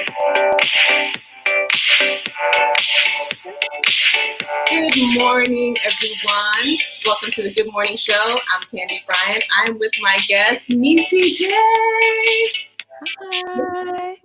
Good morning, everyone. Welcome to the Good Morning Show. I'm Candy Bryant. I'm with my guest, Nisi J. Hi.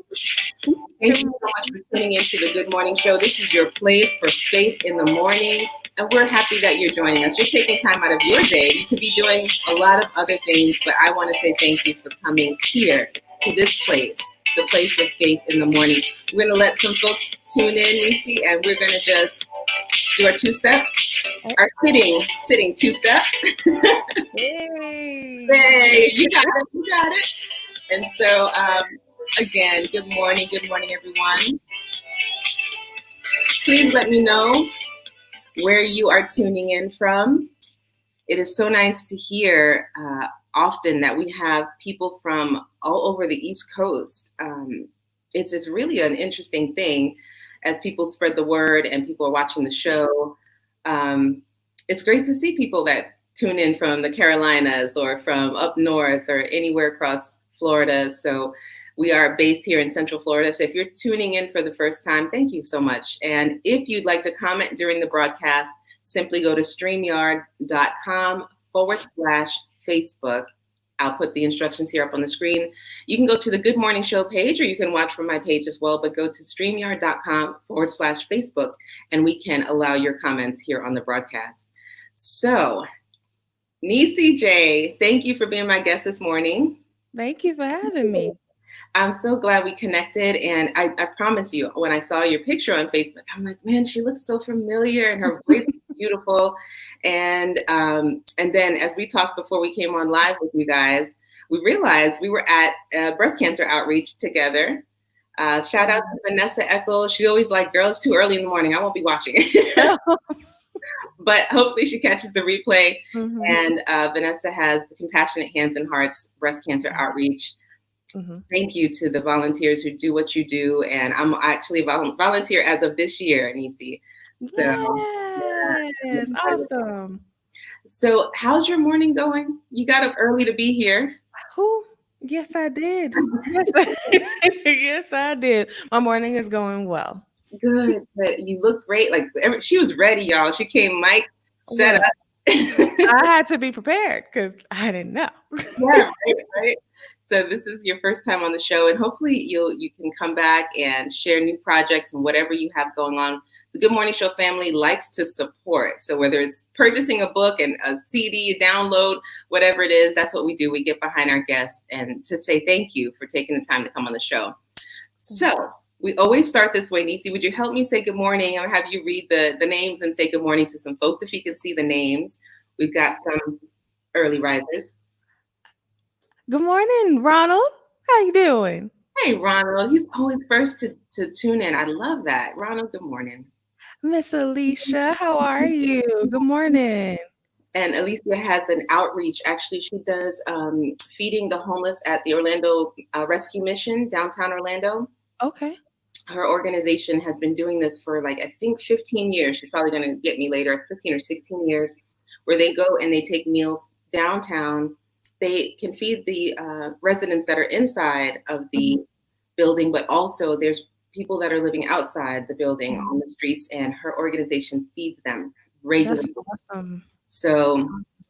Thank you so much for tuning into the Good Morning Show. This is your place for faith in the morning, and we're happy that you're joining us. You're taking time out of your day. You could be doing a lot of other things, but I want to say thank you for coming here to this place, the place of faith in the morning. We're going to let some folks tune in, Nisi, and we're going to just do our two-step, our sitting two-step. Hey. Hey, you got it. And so, again, good morning, everyone. Please let me know where you are tuning in from. It is so nice to hear often that we have people from all over the East Coast. It's really an interesting thing as people spread the word and people are watching the show. It's great to see people that tune in from the Carolinas or from up north or anywhere across Florida. So we are based here in Central Florida. So if you're tuning in for the first time, thank you so much. And if you'd like to comment during the broadcast, simply go to StreamYard.com/Facebook. I'll put the instructions here up on the screen. You can go to the Good Morning Show page, or you can watch from my page as well, but go to StreamYard.com/Facebook, and we can allow your comments here on the broadcast. So, Nisi J, thank you for being my guest this morning. Thank you for having me. I'm so glad we connected, and I promise you, when I saw your picture on Facebook, I'm like, man, she looks so familiar, and her voice is beautiful. And then as we talked before we came on live with you guys, we realized we were at breast cancer outreach together. Shout out to Vanessa Eckel. She's always like, girl, it's too early in the morning. I won't be watching it. But hopefully she catches the replay. Mm-hmm. And Vanessa has the Compassionate Hands and Hearts breast cancer outreach. Mm-hmm. Thank you to the volunteers who do what you do. And I'm actually a volunteer as of this year, Nisi. Yes, awesome. So how's your morning going? You got up early to be here. Yes, I did. Yes, I did. My morning is going well. Good. But you look great. Like she was ready, y'all. She came mic set up. I had to be prepared because I didn't know. Yeah, right. So this is your first time on the show, and hopefully you can come back and share new projects and whatever you have going on. The Good Morning Show family likes to support. So whether it's purchasing a book and a CD, a download, whatever it is, that's what we do. We get behind our guests and to say thank you for taking the time to come on the show. So we always start this way. Nisi, would you help me say good morning? I'll have you read the names and say good morning to some folks if you can see the names. We've got some early risers. Good morning, Ronald. How you doing? Hey, Ronald. He's always first to tune in. I love that. Ronald, good morning. Miss Alicia, how are you? Good morning. And Alicia has an outreach. Actually, she does feeding the homeless at the Orlando Rescue Mission, downtown Orlando. Okay. Her organization has been doing this for I think 15 years. She's probably going to get me later. It's 15 or 16 years where they go and they take meals downtown. They can feed the residents that are inside of the building, but also there's people that are living outside the building on the streets, and her organization feeds them regularly. That's awesome. So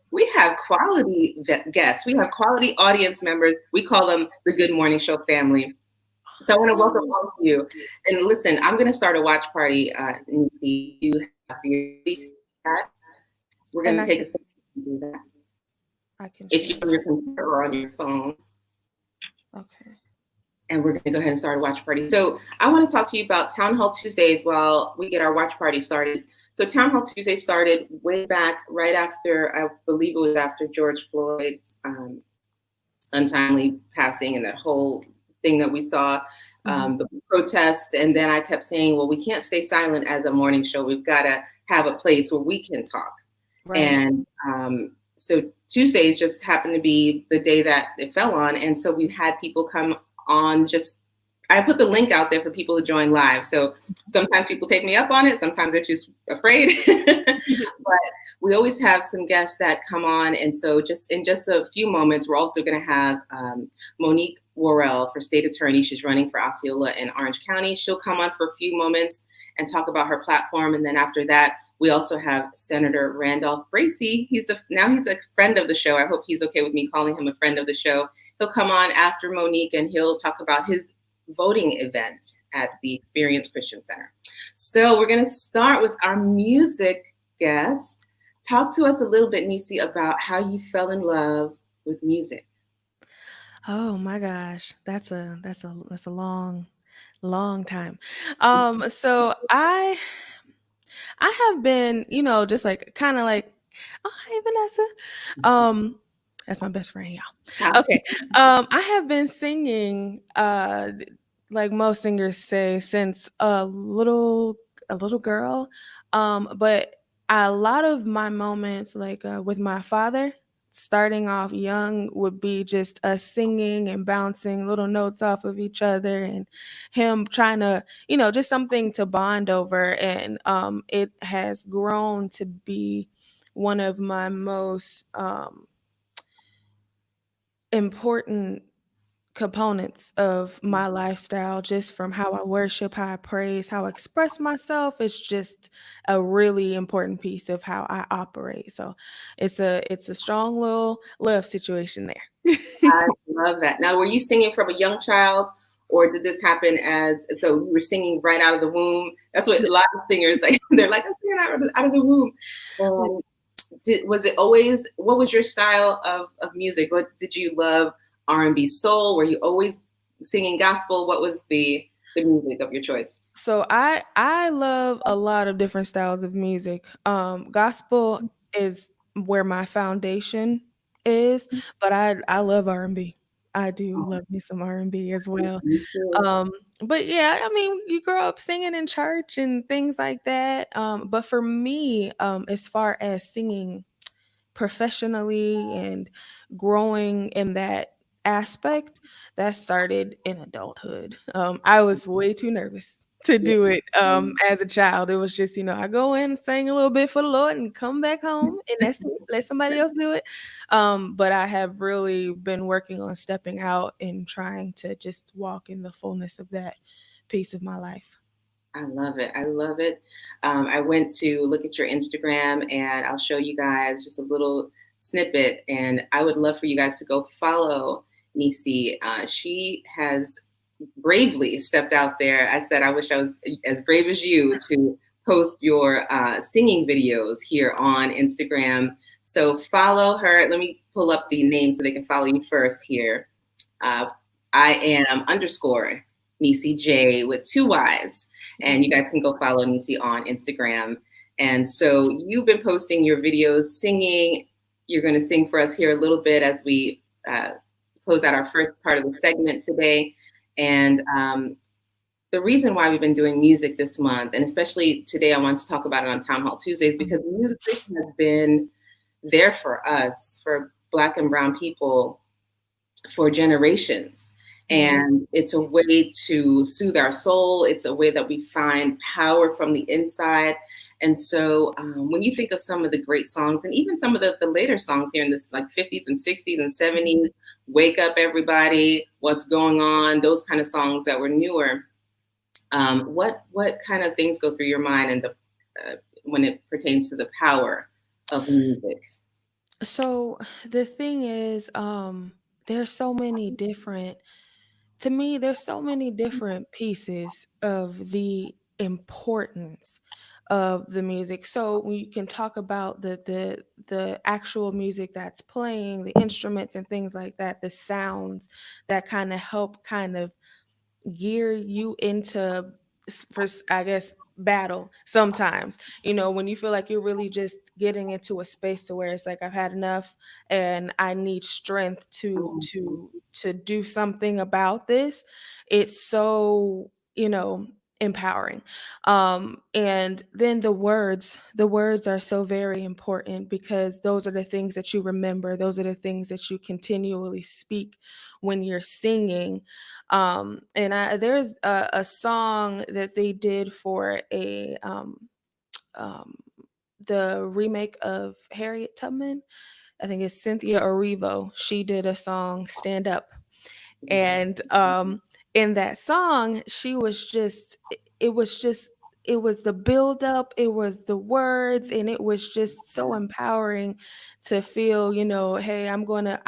we have quality guests. We have quality audience members. We call them the Good Morning Show family. So I want to welcome all of you. And listen, I'm going to start a watch party. Nisi, you have the chat. We're going to take a second to do that. If you're on your computer or on your phone. Okay. And we're going to go ahead and start a watch party. So I want to talk to you about Town Hall Tuesdays while we get our watch party started. So Town Hall Tuesday started way back right after, I believe it was after George Floyd's untimely passing and that whole thing that we saw, the protests. And then I kept saying, well, we can't stay silent as a morning show. We've got to have a place where we can talk. Right. And so Tuesdays just happened to be the day that it fell on. And so we had people come on just I put the link out there for people to join live. So sometimes people take me up on it. Sometimes they're too afraid. But we always have some guests that come on. And so just in just a few moments, we're also going to have Monique Worrell for state attorney. She's running for Osceola in Orange County. She'll come on for a few moments and talk about her platform. And then after that, we also have Senator Randolph Bracy. Now he's a friend of the show. I hope he's okay with me calling him a friend of the show. He'll come on after Monique and he'll talk about his voting event at the Experience Christian Center. So we're going to start with our music guest. Talk to us a little bit, Nisi, about how you fell in love with music. Oh my gosh, that's a long time. So I have been, just like kind of like, oh hi Vanessa. That's my best friend, y'all. Okay. I have been singing like most singers say since a little girl. But a lot of my moments like with my father starting off young would be just us singing and bouncing little notes off of each other and him trying to just something to bond over. And it has grown to be one of my most important components of my lifestyle, just from how I worship, how I praise, how I express myself. It's just a really important piece of how I operate. So it's a strong little love situation there. I love that. Now, were you singing from a young child, or did this happen so you were singing right out of the womb? That's what a lot of singers like. They're like, I'm singing out of the womb. Was it always? What was your style of music? What did you love? R&B, soul? Were you always singing gospel? What was the music of your choice? So I love a lot of different styles of music. Gospel is where my foundation is, but I love R&B. I do love me some R&B as well. Me too. Um, but yeah, I mean, you grow up singing in church and things like that. But for me, as far as singing professionally and growing in that aspect, that started in adulthood. I was way too nervous to do it as a child. It was just, I go in, sing a little bit for the Lord, and come back home, and that's it. Let somebody else do it. But I have really been working on stepping out and trying to just walk in the fullness of that piece of my life. I love it. I love it. I went to look at your Instagram and I'll show you guys just a little snippet. And I would love for you guys to go follow Nisi. She has bravely stepped out there. I said, I wish I was as brave as you to post your singing videos here on Instagram. So follow her. Let me pull up the name so they can follow you first here. I am _ Nisi J with 2 Y's. And you guys can go follow Nisi on Instagram. And so you've been posting your videos singing. You're going to sing for us here a little bit as we close out our first part of the segment today. And the reason why we've been doing music this month, and especially today, I want to talk about it on Town Hall Tuesdays, because music has been there for us, for Black and Brown people, for generations. And it's a way to soothe our soul. It's a way that we find power from the inside. And so when you think of some of the great songs, and even some of the later songs here in this like 50s and 60s and 70s, Wake Up Everybody, What's Going On, those kind of songs that were newer, what kind of things go through your mind and when it pertains to the power of music? So the thing is, there's so many different to me, there's so many different pieces of the importance of the music. So we can talk about the actual music that's playing, the instruments and things like that, the sounds that kind of help kind of gear you into I guess battle sometimes, when you feel like you're really just getting into a space to where it's like I've had enough and I need strength to do something about this. It's so empowering. And then the words are so very important, because those are the things that you remember. Those are the things that you continually speak when you're singing. There's a song that they did for um, the remake of Harriet Tubman. I think it's Cynthia Erivo. She did a song, Stand Up. And in that song, she was just, it was just, it was the build up, it was the words, and it was just so empowering to feel, hey, I'm going to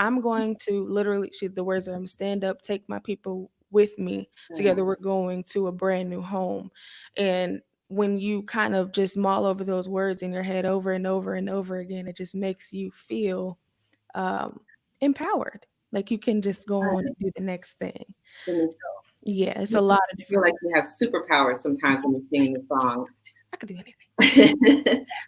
literally, the words are, I'm stand up, take my people with me. Together we're going to a brand new home. And when you kind of just mull over those words in your head over and over and over again, it just makes you feel empowered. Like you can just go on and do the next thing. So, yeah, it's a lot of I feel different. like you have superpowers sometimes when you're singing the song. I could do anything.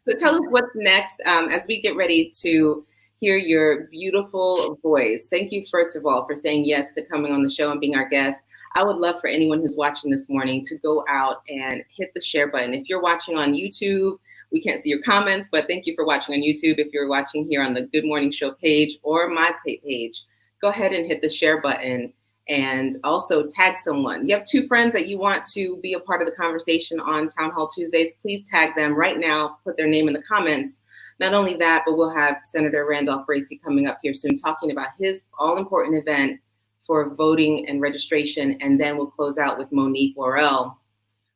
So tell us what's next as we get ready to hear your beautiful voice. Thank you, first of all, for saying yes to coming on the show and being our guest. I would love for anyone who's watching this morning to go out and hit the share button. If you're watching on YouTube, we can't see your comments, but thank you for watching on YouTube. If you're watching here on the Good Morning Show page or my page, go ahead and hit the share button. And also tag someone. You have 2 friends that you want to be a part of the conversation on Town Hall Tuesdays. Please tag them right now. Put their name in the comments. Not only that, but we'll have Senator Randolph Bracy coming up here soon talking about his all-important event for voting and registration. And then we'll close out with Monique Worrell,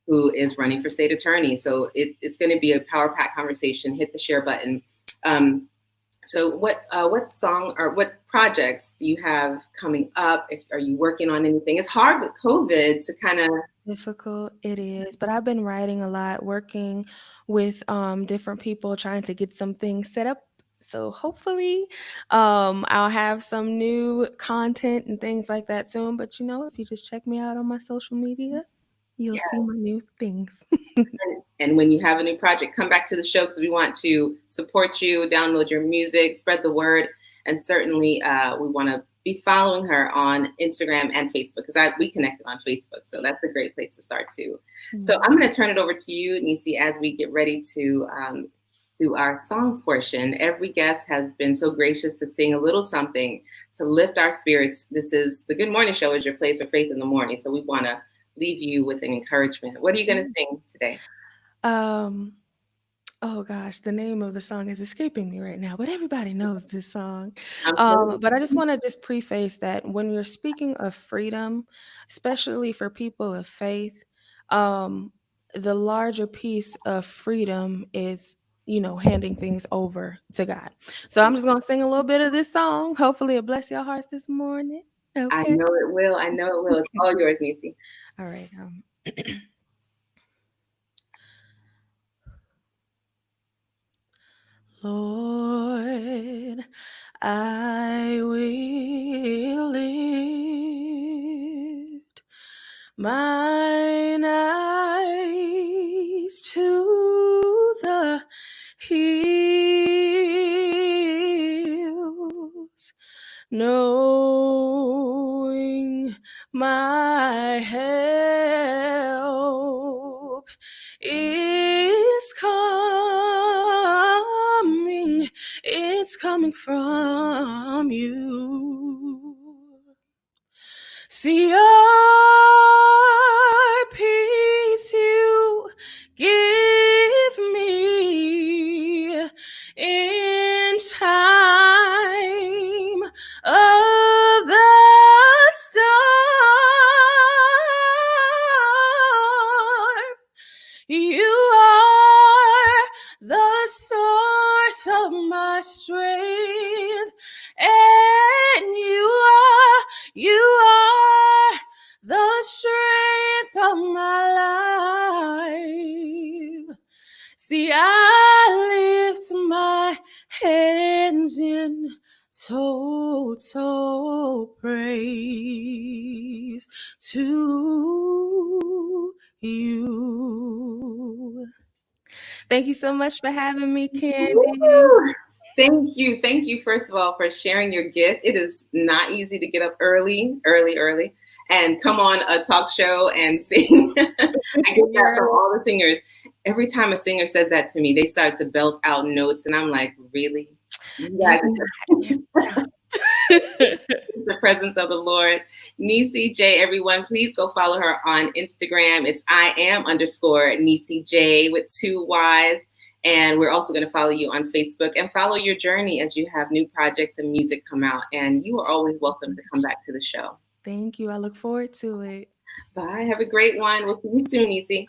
who is running for state attorney. So it's going to be a power-packed conversation. Hit the share button. So what song or what projects do you have coming up? Are you working on anything? It's hard with COVID to kind of... Difficult, it is, but I've been writing a lot, working with different people, trying to get some things set up. So hopefully I'll have some new content and things like that soon. But if you just check me out on my social media, you'll see my new things. And when you have a new project, come back to the show, because we want to support you, download your music, spread the word. And certainly we want to be following her on Instagram and Facebook, because we connected on Facebook. So that's a great place to start too. Mm-hmm. So I'm going to turn it over to you, Nisi, as we get ready to do our song portion. Every guest has been so gracious to sing a little something to lift our spirits. This is the Good Morning Show, is your place for faith in the morning. So we want to leave you with an encouragement. What are you going to sing today? Oh gosh, the name of the song is escaping me right now, but everybody knows this song. But I just want to just preface that when you're speaking of freedom, especially for people of faith, the larger piece of freedom is, handing things over to God. So I'm just going to sing a little bit of this song. Hopefully it bless your hearts this morning. Okay. I know it will. I know it will. It's all yours, Nisi. All right. Lord, I will lift mine eyes to the hills, knowing my help is coming. It's coming from you. See, your peace you give me in time of the storm. You are the source of my strength, and you are the strength of my life. See, I lift my hands in total praise to you. Thank you so much for having me, Candy. Woo! Thank you. Thank you, first of all, for sharing your gift. It is not easy to get up early. and come on a talk show and sing. I get that from all the singers. Every time a singer says that to me, they start to belt out notes, and I'm like, really? You guys the presence of the Lord. Nisi J, everyone, please go follow her on Instagram. It's I am_Nisi J with 2 Y's. And we're also going to follow you on Facebook and follow your journey as you have new projects and music come out. And you are always welcome to come back to the show. Thank you. I look forward to it. Bye. Have a great one. We'll see you soon, Nisi.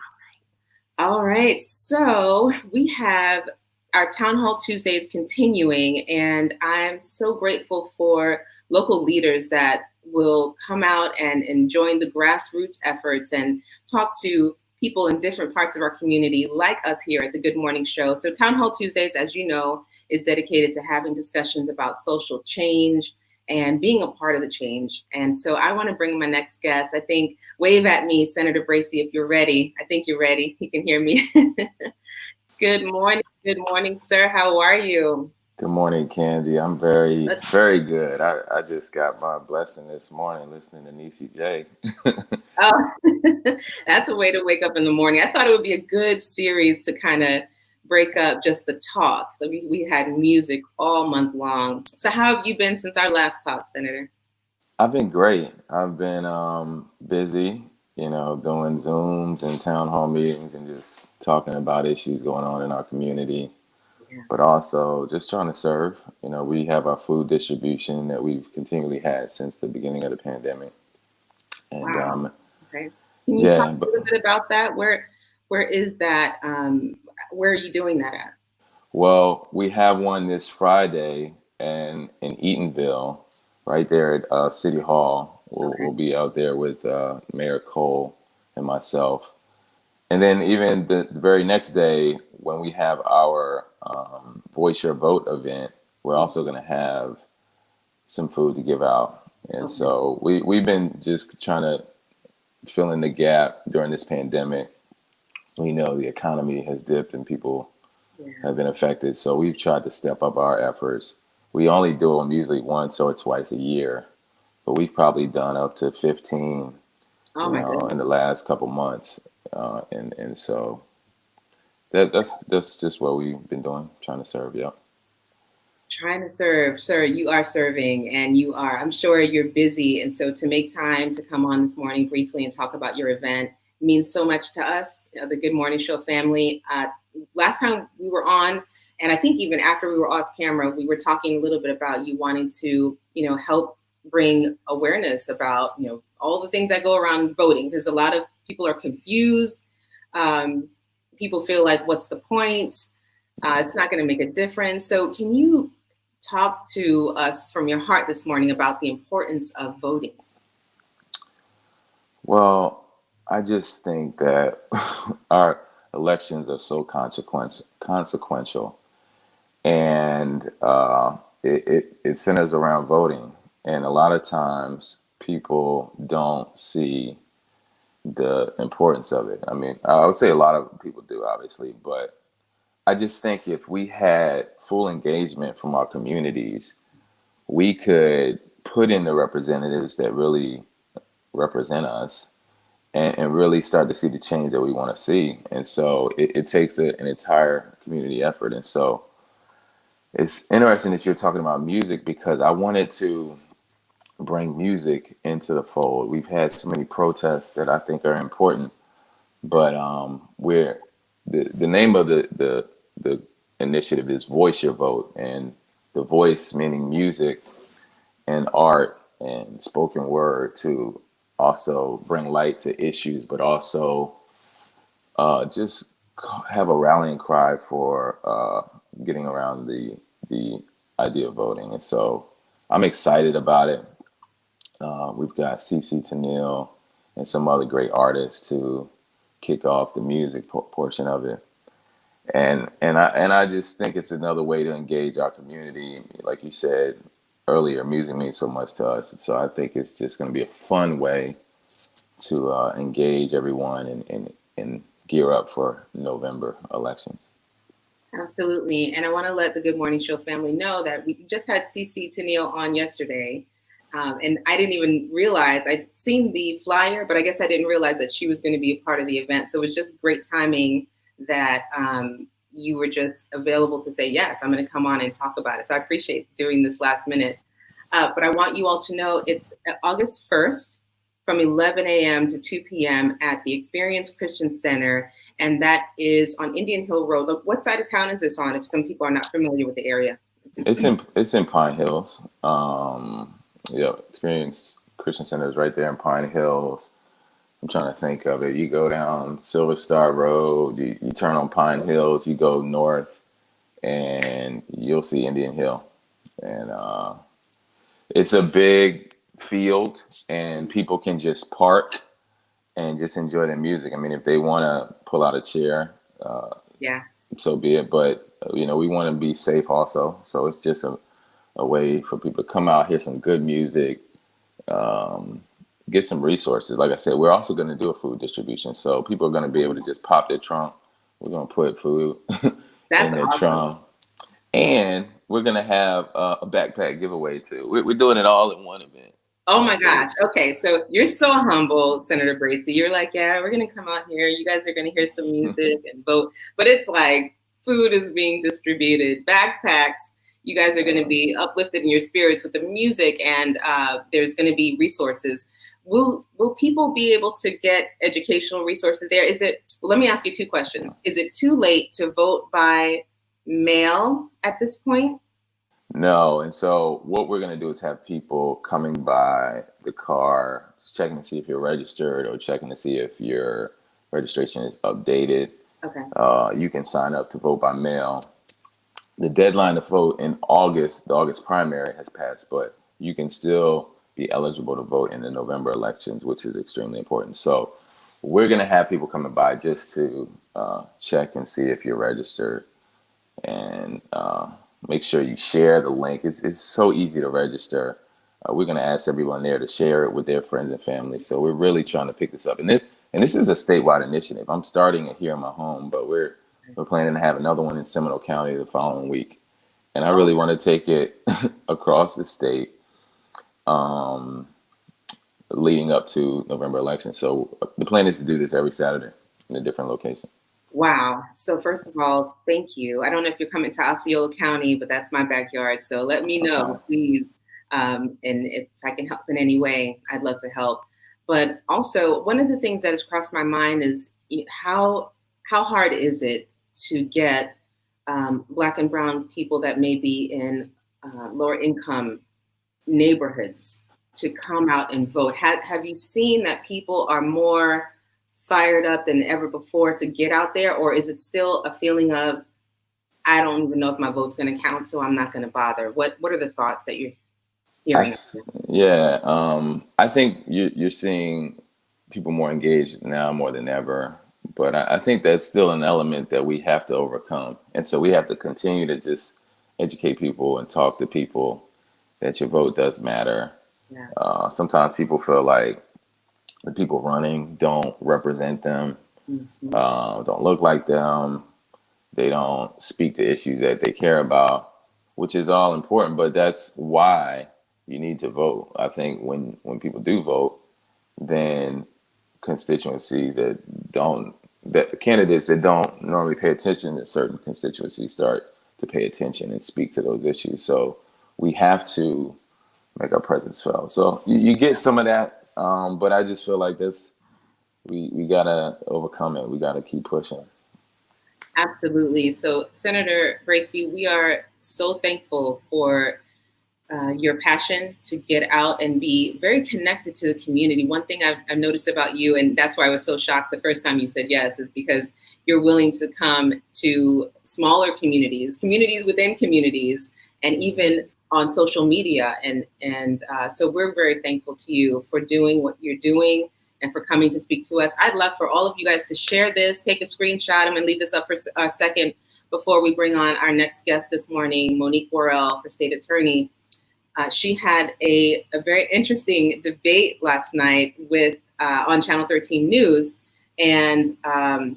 All right. So we have our Town Hall Tuesdays continuing, and I'm so grateful for local leaders that will come out and join the grassroots efforts and talk to people in different parts of our community like us here at the Good Morning Show. So Town Hall Tuesdays, as you know, is dedicated to having discussions about social change and being a part of the change. And so I want to bring my next guest. I think, wave at me, Senator Bracey, if you're ready. I think you're ready. He can hear me. Good morning. Good morning, sir. How are you? Good morning, Candy. I'm very, very good. I just got my blessing this morning listening to Nisi J. Oh, that's a way to wake up in the morning. I thought it would be a good series to kind of break up just the talk. We had music all month long. So how have you been since our last talk, Senator? I've been great. I've been busy, doing Zooms and town hall meetings and just talking about issues going on in our community, but also just trying to serve. We have our food distribution that we've continually had since the beginning of the pandemic. And wow. Okay. Can you talk a little bit about that? Where is that? Where are you doing that at? Well, we have one this Friday in Eatonville, right there at City Hall. We'll be out there with Mayor Cole and myself. And then even the very next day, when we have our Voice Your Vote event, we're also going to have some food to give out. And so we've been just trying to fill in the gap during this pandemic. We know the economy has dipped and people have been affected. So we've tried to step up our efforts. We only do them usually once or twice a year, but we've probably done up to 15 in the last couple months. And so that's just what we've been doing, trying to serve. Yeah. Trying to serve. Sir, you are serving, and I'm sure you're busy. And so to make time to come on this morning briefly and talk about your event means so much to us, the Good Morning Show family. Last time we were on, and I think even after we were off camera, we were talking a little bit about you wanting to, help bring awareness about, all the things that go around voting, because a lot of people are confused. People feel like, what's the point? It's not going to make a difference. So can you talk to us from your heart this morning about the importance of voting? Well, I just think that our elections are so consequential, and it centers around voting. And a lot of times people don't see the importance of it. I mean, I would say a lot of people do, obviously, but I just think if we had full engagement from our communities, we could put in the representatives that really represent us and really start to see the change that we want to see. And so it takes an entire community effort. And so it's interesting that you're talking about music, because I wanted to bring music into the fold. We've had so many protests that I think are important, but we're the name of the initiative is Voice Your Vote, and the voice meaning music and art and spoken word to also bring light to issues, but also just have a rallying cry for getting around the idea of voting. And so I'm excited about it. We've got CeCe Tennille and some other great artists to kick off the music portion of it. And I just think it's another way to engage our community. Like you said earlier, music means so much to us. And so I think it's just going to be a fun way to engage everyone and gear up for November elections. Absolutely. And I want to let the Good Morning Show family know that we just had CeCe Tennille on yesterday. And I didn't even realize, I'd seen the flyer, but I guess I didn't realize that she was going to be a part of the event. So it was just great timing that you were just available to say, yes, I'm going to come on and talk about it. So I appreciate doing this last minute. But I want you all to know it's August 1st from 11 a.m. to 2 p.m. at the Experience Christian Center. And that is on Indian Hill Road. Look, what side of town is this on, if some people are not familiar with the area? It's in Pine Hills. Experience Christian Center is right there in Pine Hills. I'm trying to think of it. You go down Silver Star Road, you turn on Pine Hills, you go north, and you'll see Indian Hill. And it's a big field, and people can just park and just enjoy the music. I mean, if they want to pull out a chair, so be it. But we want to be safe also. So it's just a way for people to come out, hear some good music, get some resources. Like I said, we're also going to do a food distribution. So people are going to be able to just pop their trunk. We're going to put food in their trunk. And we're going to have a backpack giveaway too. We're doing it all in one event. Oh my gosh. Okay. So you're so humble, Senator Bracy. You're like, yeah, we're going to come out here. You guys are going to hear some music and vote. But it's like food is being distributed, backpacks. You guys are going to be uplifted in your spirits with the music, and there's going to be resources. Will people be able to get educational resources there? Let me ask you two questions. Is it too late to vote by mail at this point? No. And so what we're going to do is have people coming by the car, just checking to see if you're registered or checking to see if your registration is updated. Okay. You can sign up to vote by mail. The deadline to vote in August, the August primary has passed, but you can still be eligible to vote in the November elections, which is extremely important. So we're going to have people coming by just to check and see if you're registered, and make sure you share the link. It's so easy to register. We're going to ask everyone there to share it with their friends and family. So we're really trying to pick this up. And this is a statewide initiative. I'm starting it here in my home, but we're planning to have another one in Seminole County the following week. And I really want to take it across the state leading up to November elections. So the plan is to do this every Saturday in a different location. Wow. So first of all, thank you. I don't know if you're coming to Osceola County, but that's my backyard. So let me know, please. And if I can help in any way, I'd love to help. But also, one of the things that has crossed my mind is how hard is it to get Black and Brown people that may be in lower income neighborhoods to come out and vote? Have you seen that people are more fired up than ever before to get out there, or is it still a feeling of, I don't even know if my vote's going to count, so I'm not going to bother? What are the thoughts that you're hearing? I think you're seeing people more engaged now more than ever, but I think that's still an element that we have to overcome. And so we have to continue to just educate people and talk to people that your vote does matter. Yeah. Sometimes people feel like the people running don't represent them, don't look like them, they don't speak to issues that they care about, which is all important, but that's why you need to vote. I think when people do vote, then constituencies that candidates that don't normally pay attention to certain constituencies start to pay attention and speak to those issues. So we have to make our presence felt. So you get some of that. But I just feel like we gotta overcome it. We gotta keep pushing. Absolutely. So Senator Bracy, we are so thankful for your passion to get out and be very connected to the community. One thing I've noticed about you, and that's why I was so shocked the first time you said yes, is because you're willing to come to smaller communities within communities, and even on social media. And so we're very thankful to you for doing what you're doing and for coming to speak to us. I'd love for all of you guys to share this, take a screenshot. I'm gonna leave this up for a second before we bring on our next guest this morning, Monique Worrell for State Attorney. She had a very interesting debate last night with on Channel 13 News. And I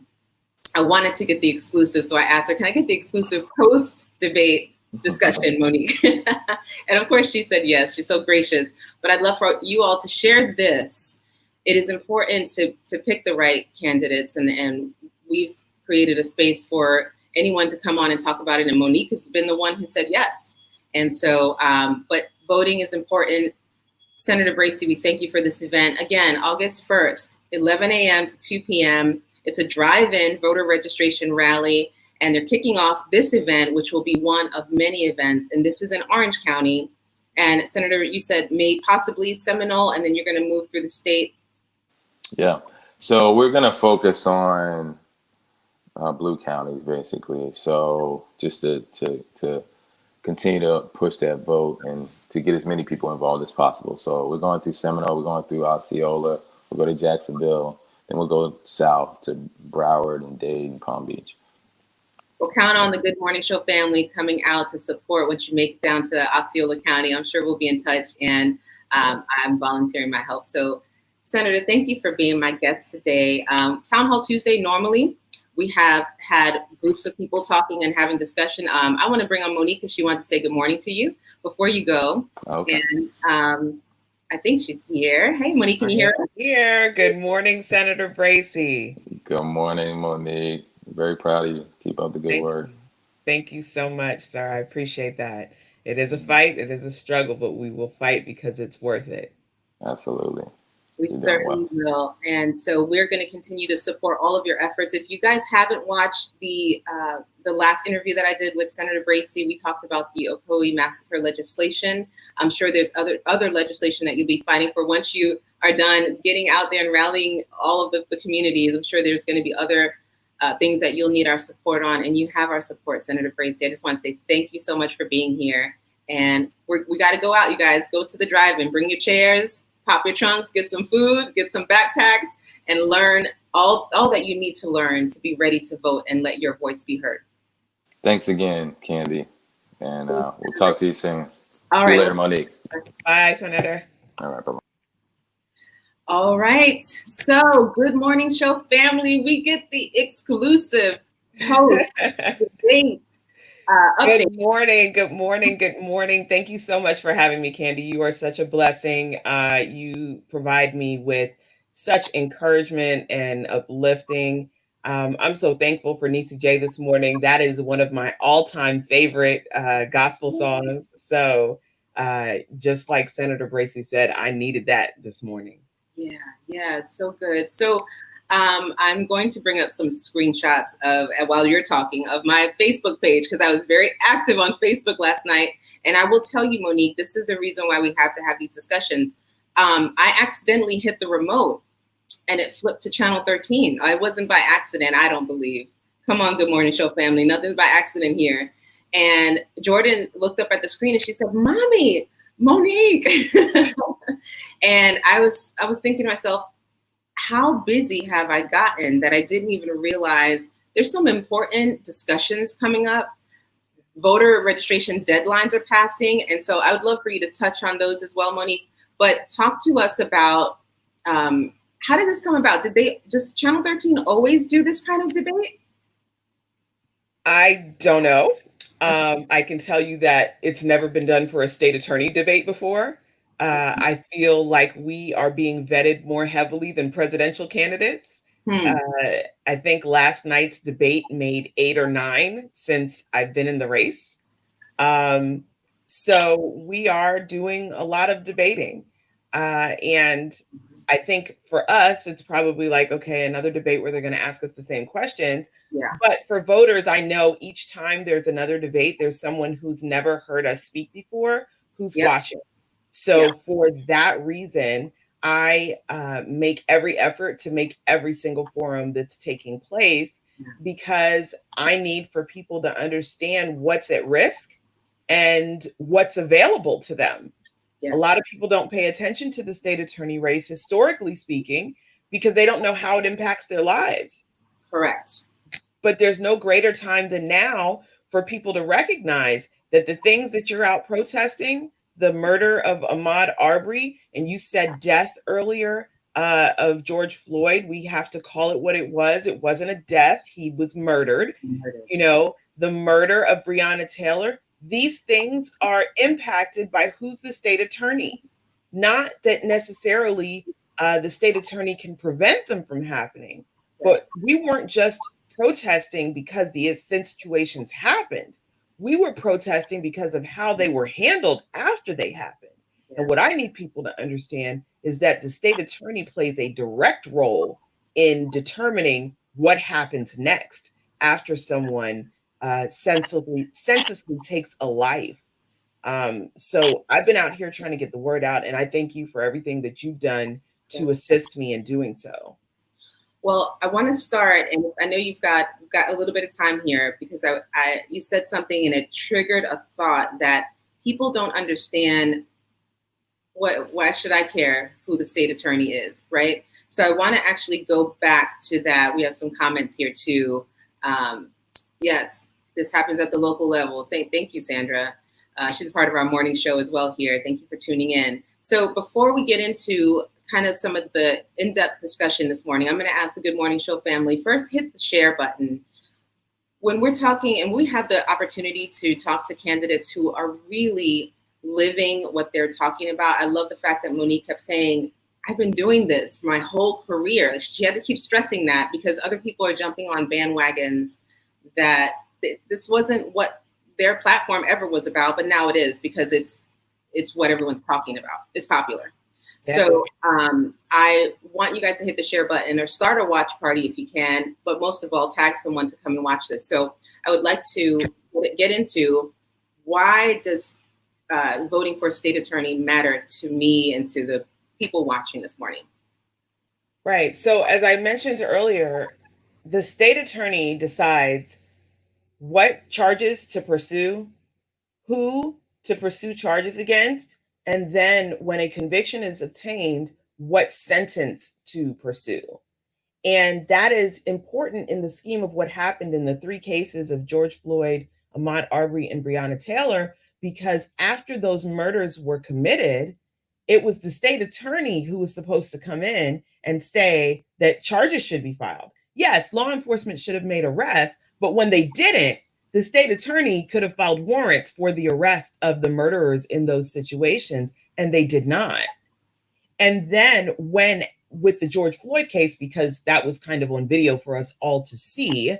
wanted to get the exclusive. So I asked her, can I get the exclusive post-debate discussion, Monique. And of course, she said yes. She's so gracious. But I'd love for you all to share this. It is important to pick the right candidates, and we've created a space for anyone to come on and talk about it. And Monique has been the one who said yes. And so, but voting is important. Senator Bracey, we thank you for this event. Again, August 1st, 11 a.m. to 2 p.m. It's a drive-in voter registration rally, and they're kicking off this event, which will be one of many events. And this is in Orange County. And Senator, you said may possibly Seminole, and then you're going to move through the state. Yeah. So we're going to focus on blue counties, basically. So just to continue to push that vote and to get as many people involved as possible. So we're going through Seminole, we're going through Osceola, we'll go to Jacksonville, then we'll go south to Broward and Dade and Palm Beach. We'll count on the Good Morning Show family coming out to support once you make it down to Osceola County. I'm sure we'll be in touch, and I'm volunteering my help. So, Senator, thank you for being my guest today. Town Hall Tuesday, normally we have had groups of people talking and having discussion. I want to bring on Monique because she wanted to say good morning to you before you go. Okay. And I think she's here. Hey, Monique, can you hear us? Here. Good morning, Senator Bracey. Good morning, Monique. Very proud of you. Keep up the good work. Thank you so much, sir. I appreciate that. It is a fight. It is a struggle, but we will fight because it's worth it. Absolutely. We certainly will. And so we're going to continue to support all of your efforts. If you guys haven't watched the last interview that I did with Senator Bracey, we talked about the Ocoee massacre legislation. I'm sure there's other legislation that you'll be fighting for once you are done getting out there and rallying all of the communities. I'm sure there's going to be other things that you'll need our support on, and you have our support, Senator Bracey. I just want to say thank you so much for being here. And we got to go out, you guys. Go to the drive-in, bring your chairs, pop your trunks, get some food, get some backpacks, and learn all that you need to learn to be ready to vote and let your voice be heard. Thanks again, Candy. And we'll talk to you soon. All See right. you later, Monique. Bye, Senator. All right, bye-bye. All right. So, Good Morning Show family, we get the exclusive post debate update. Good morning. Good morning. Good morning. Thank you so much for having me, Candy. You are such a blessing. You provide me with such encouragement and uplifting. I'm so thankful for Niecy J this morning. That is one of my all-time favorite gospel songs. So just like Senator Bracey said, I needed that this morning. Yeah, it's so good. So I'm going to bring up some screenshots of, while you're talking, of my Facebook page, because I was very active on Facebook last night. And I will tell you, Monique, this is the reason why we have to have these discussions. I accidentally hit the remote and it flipped to channel 13. It wasn't by accident, I don't believe. Come on, Good Morning Show family. Nothing's by accident here. And Jordan looked up at the screen and she said, "Mommy, Monique." And I was thinking to myself, how busy have I gotten that I didn't even realize there's some important discussions coming up. Voter registration deadlines are passing. And so I would love for you to touch on those as well, Monique. But talk to us about how did this come about? Did they just Channel 13 always do this kind of debate? I don't know. I can tell you that it's never been done for a state attorney debate before. I feel like we are being vetted more heavily than presidential candidates. I think last night's debate made 8 or 9 since I've been in the race. So we are doing a lot of debating. And I think for us, it's probably like, okay, another debate where they're going to ask us the same questions. Yeah. But for voters, I know each time there's another debate, there's someone who's never heard us speak before who's watching. So for that reason, I make every effort to make every single forum that's taking place, because I need for people to understand what's at risk and what's available to them. A lot of people don't pay attention to the state attorney race, historically speaking, because they don't know how it impacts their lives. Correct. But there's no greater time than now for people to recognize that the things that you're out protesting, the murder of Ahmaud Arbery, and you said death earlier of George Floyd, we have to call it what it was. It wasn't a death. He was murdered. You know, the murder of Breonna Taylor, these things are impacted by who's the state attorney. Not that necessarily the state attorney can prevent them from happening, but we weren't just protesting because the situations happened. We were protesting because of how they were handled after they happened. And what I need people to understand is that the state attorney plays a direct role in determining what happens next after someone senselessly takes a life. So I've been out here trying to get the word out, and I thank you for everything that you've done to assist me in doing so. Well, I want to start, and I know you've got a little bit of time here, because you said something and it triggered a thought that people don't understand. Why should I care who the state attorney is, right? So I want to actually go back to that. We have some comments here too. Yes, this happens at the local level. Thank you, Sandra. She's a part of our morning show as well here. Thank you for tuning in. So before we get into kind of some of the in-depth discussion this morning, I'm going to ask the Good Morning Show family, first hit the share button. When we're talking, and we have the opportunity to talk to candidates who are really living what they're talking about. I love the fact that Monique kept saying, I've been doing this for my whole career. She had to keep stressing that because other people are jumping on bandwagons that this wasn't what their platform ever was about, but now it is, because it's what everyone's talking about. It's popular. Yeah. So I want you guys to hit the share button or start a watch party if you can, but most of all, tag someone to come and watch this. So I would like to get into, why does voting for a state attorney matter to me and to the people watching this morning? Right. So as I mentioned earlier, the state attorney decides what charges to pursue, who to pursue charges against, and then when a conviction is obtained, what sentence to pursue. And that is important in the scheme of what happened in the 3 cases of George Floyd, Ahmaud Arbery, and Breonna Taylor, because after those murders were committed, it was the state attorney who was supposed to come in and say that charges should be filed. Yes, law enforcement should have made arrests, but when they didn't, the state attorney could have filed warrants for the arrest of the murderers in those situations, and they did not. And then with the George Floyd case, because that was kind of on video for us all to see,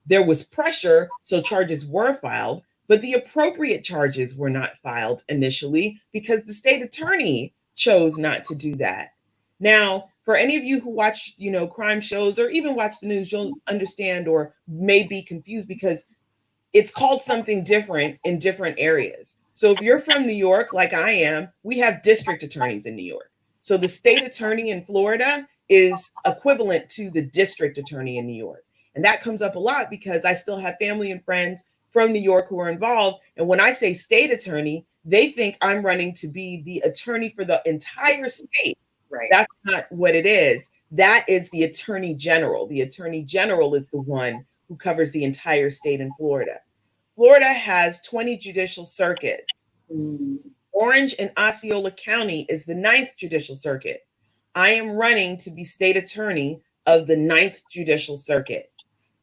there was pressure, so charges were filed, but the appropriate charges were not filed initially because the state attorney chose not to do that. Now, for any of you who watch, crime shows or even watch the news, you'll understand or may be confused because it's called something different in different areas. So if you're from New York, like I am, we have district attorneys in New York. So the state attorney in Florida is equivalent to the district attorney in New York. And that comes up a lot because I still have family and friends from New York who are involved. And when I say state attorney, they think I'm running to be the attorney for the entire state. Right. That's not what it is. That is the attorney general. The attorney general is the one who covers the entire state in Florida. Florida has 20 judicial circuits. Orange and Osceola County is the 9th judicial circuit. I am running to be state attorney of the 9th judicial circuit.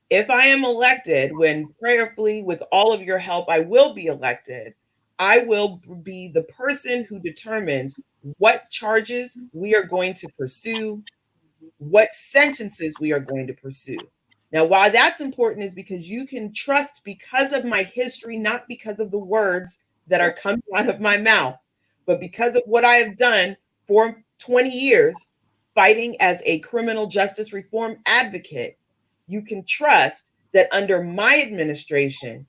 If I am elected, when prayerfully, with all of your help, I will be elected, I will be the person who determines what charges we are going to pursue, what sentences we are going to pursue. Now, why that's important is because you can trust, because of my history, not because of the words that are coming out of my mouth, but because of what I have done for 20 years, fighting as a criminal justice reform advocate. You can trust that under my administration,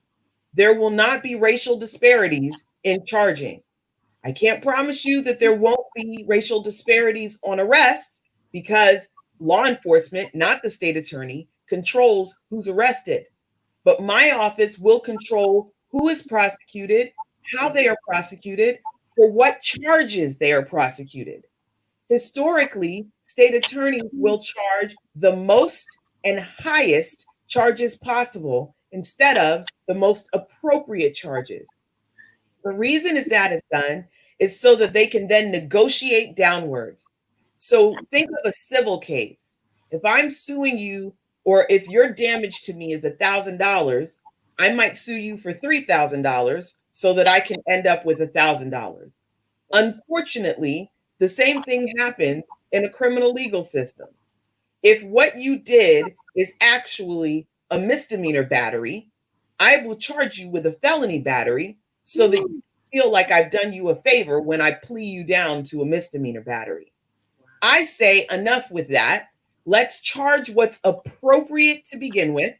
there will not be racial disparities in charging. I can't promise you that there won't be racial disparities on arrests because law enforcement, not the state attorney, controls who's arrested. But my office will control who is prosecuted, how they are prosecuted, for what charges they are prosecuted. Historically, state attorneys will charge the most and highest charges possible instead of the most appropriate charges. The reason that is done is so that they can then negotiate downwards. So think of a civil case. If I'm suing you, or if your damage to me is $1,000, I might sue you for $3,000 so that I can end up with $1,000. Unfortunately, the same thing happens in a criminal legal system. If what you did is actually a misdemeanor battery, I will charge you with a felony battery so that you feel like I've done you a favor when I plea you down to a misdemeanor battery. I say enough with that. Let's charge what's appropriate to begin with.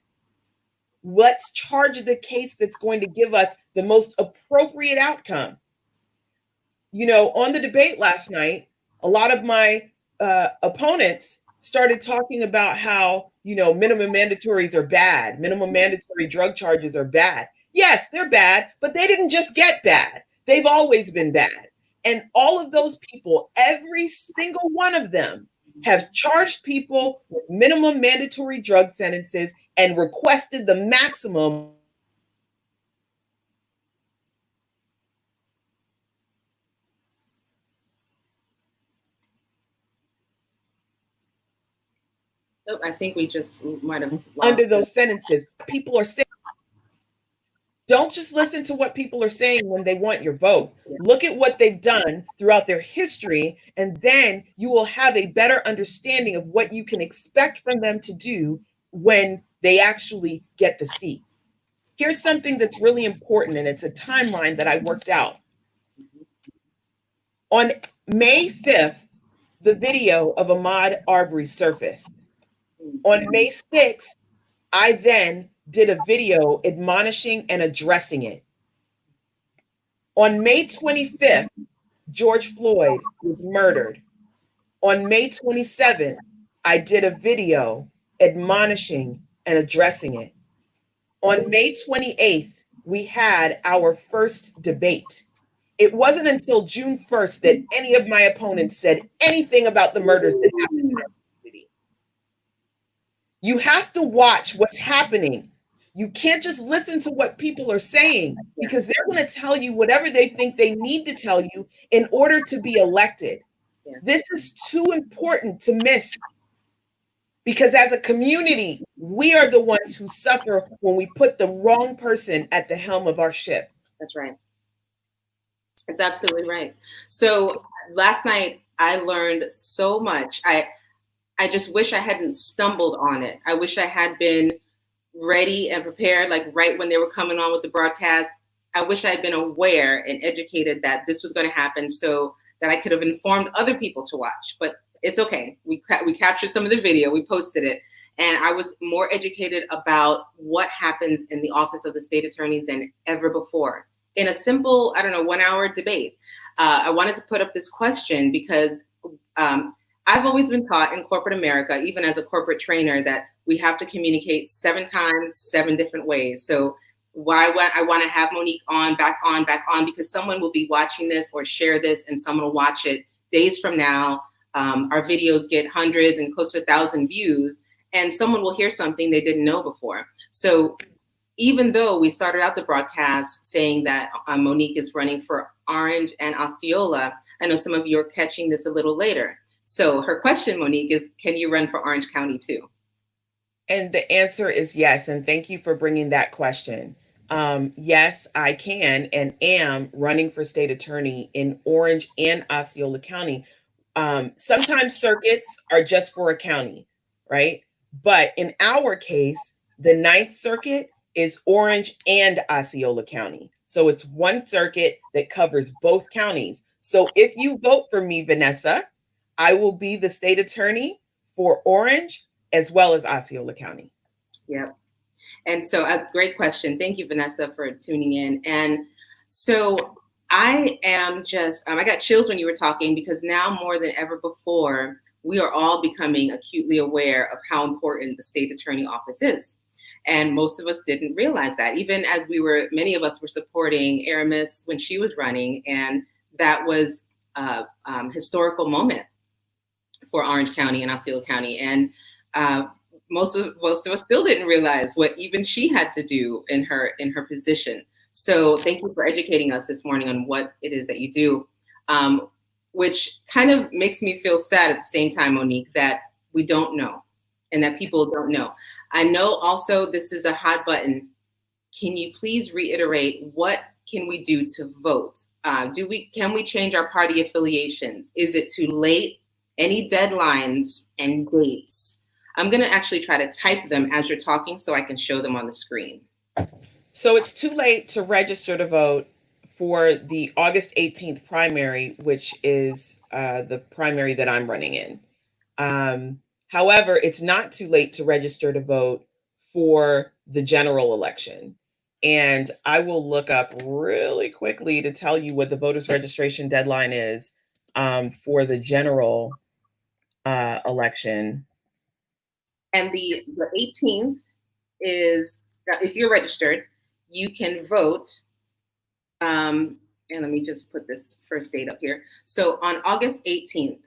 Let's charge the case that's going to give us the most appropriate outcome. You know, on the debate last night, a lot of my opponents started talking about how, you know, minimum mandatories are bad. Minimum mandatory drug charges are bad. Yes, they're bad, but they didn't just get bad. They've always been bad. And all of those people, every single one of them, have charged people with minimum mandatory drug sentences and requested the maximum. Oh, I think we just might have under those sentences. People are saying, don't just listen to what people are saying when they want your vote. Look at what they've done throughout their history, and then you will have a better understanding of what you can expect from them to do when they actually get the seat. Here's something that's really important, and it's a timeline that I worked out. On May 5th, the video of Ahmaud Arbery surfaced. On May 6th, I then did a video admonishing and addressing it. On May 25th, George Floyd was murdered. On May 27th, I did a video admonishing and addressing it. On May 28th, we had our first debate. It wasn't until June 1st that any of my opponents said anything about the murders that happened in our community. You have to watch what's happening. You can't just listen to what people are saying, because they're going to tell you whatever they think they need to tell you in order to be elected. Yeah. This is too important to miss, because as a community, we are the ones who suffer when we put the wrong person at the helm of our ship. That's right. It's absolutely right. So last night I learned so much. I just wish I hadn't stumbled on it. I wish I had been ready and prepared, like right when they were coming on with the broadcast. I wish I had been aware and educated that this was going to happen, so that I could have informed other people to watch. But it's okay. We captured some of the video, we posted it, and I was more educated about what happens in the office of the state attorney than ever before. In a simple, 1-hour debate, I wanted to put up this question because I've always been taught in corporate America, even as a corporate trainer, that we have to communicate 7 times, 7 different ways. So I want to have Monique back on, because someone will be watching this or share this, and someone will watch it days from now. Our videos get hundreds and close to 1,000 views, and someone will hear something they didn't know before. So even though we started out the broadcast saying that Monique is running for Orange and Osceola, I know some of you are catching this a little later. So her question, Monique, is, can you run for Orange County too? And the answer is yes. And thank you for bringing that question. Yes, I can and am running for state attorney in Orange and Osceola County. Sometimes circuits are just for a county, right? But in our case, the 9th Circuit is Orange and Osceola County. So it's one circuit that covers both counties. So if you vote for me, Vanessa, I will be the state attorney for Orange as well as Osceola County. Yep. And so a great question. Thank you, Vanessa, for tuning in. And so I am just, I got chills when you were talking, because now more than ever before, we are all becoming acutely aware of how important the state attorney office is. And most of us didn't realize that, even as many of us were supporting Aramis when she was running. And that was a historical moment for Orange County and Osceola County. And most of us still didn't realize what even she had to do in her position. So thank you for educating us this morning on what it is that you do, which kind of makes me feel sad at the same time, Monique, that we don't know and that people don't know. I know also this is a hot button. Can you please reiterate what can we do to vote? Can we change our party affiliations? Is it too late? Any deadlines and dates? I'm going to actually try to type them as you're talking so I can show them on the screen. So it's too late to register to vote for the August 18th primary, which is the primary that I'm running in. However, it's not too late to register to vote for the general election. And I will look up really quickly to tell you what the voters registration deadline is for the general election. And the 18th is, if you're registered, you can vote. And let me just put this first date up here. So on August 18th.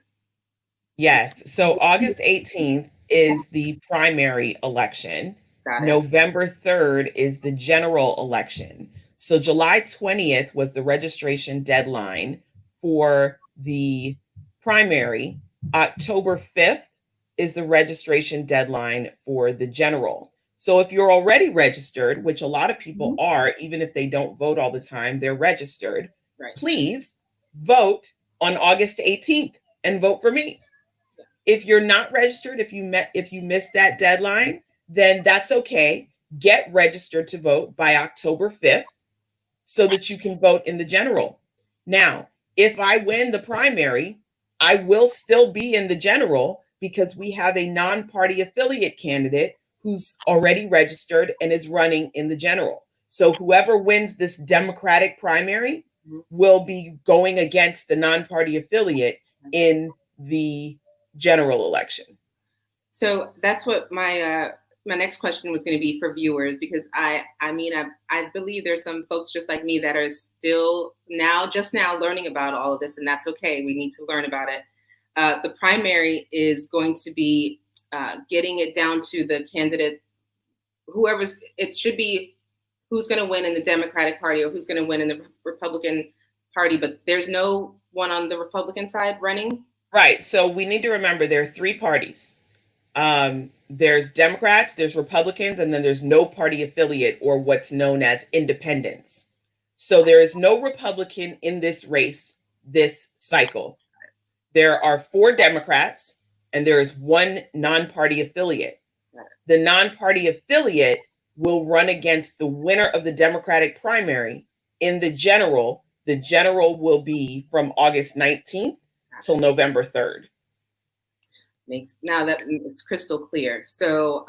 Yes. So August 18th is the primary election. November 3rd is the general election. So July 20th was the registration deadline for the primary. October 5th is the registration deadline for the general. So if you're already registered, which a lot of people are, even if they don't vote all the time, they're registered. Right. Please vote on August 18th and vote for me. If you're not registered, if you missed that deadline, then that's okay. Get registered to vote by October 5th so that you can vote in the general. Now, if I win the primary, I will still be in the general because we have a non-party affiliate candidate who's already registered and is running in the general. So whoever wins this Democratic primary will be going against the non-party affiliate in the general election. So that's what my next question was going to be for viewers, because I believe there's some folks just like me that are still just now learning about all of this, and that's okay. We need to learn about it. The primary is going to be getting it down to the candidate, it should be who's going to win in the Democratic Party or who's going to win in the Republican Party, but there's no one on the Republican side running. Right. So we need to remember there are three parties. There's Democrats, there's Republicans, and then there's no party affiliate, or what's known as independents. So there is no Republican in this race this cycle. There are 4 Democrats and there is 1 non-party affiliate. The non-party affiliate will run against the winner of the Democratic primary in the general. The general will be from August 19th till November 3rd. Now that it's crystal clear. So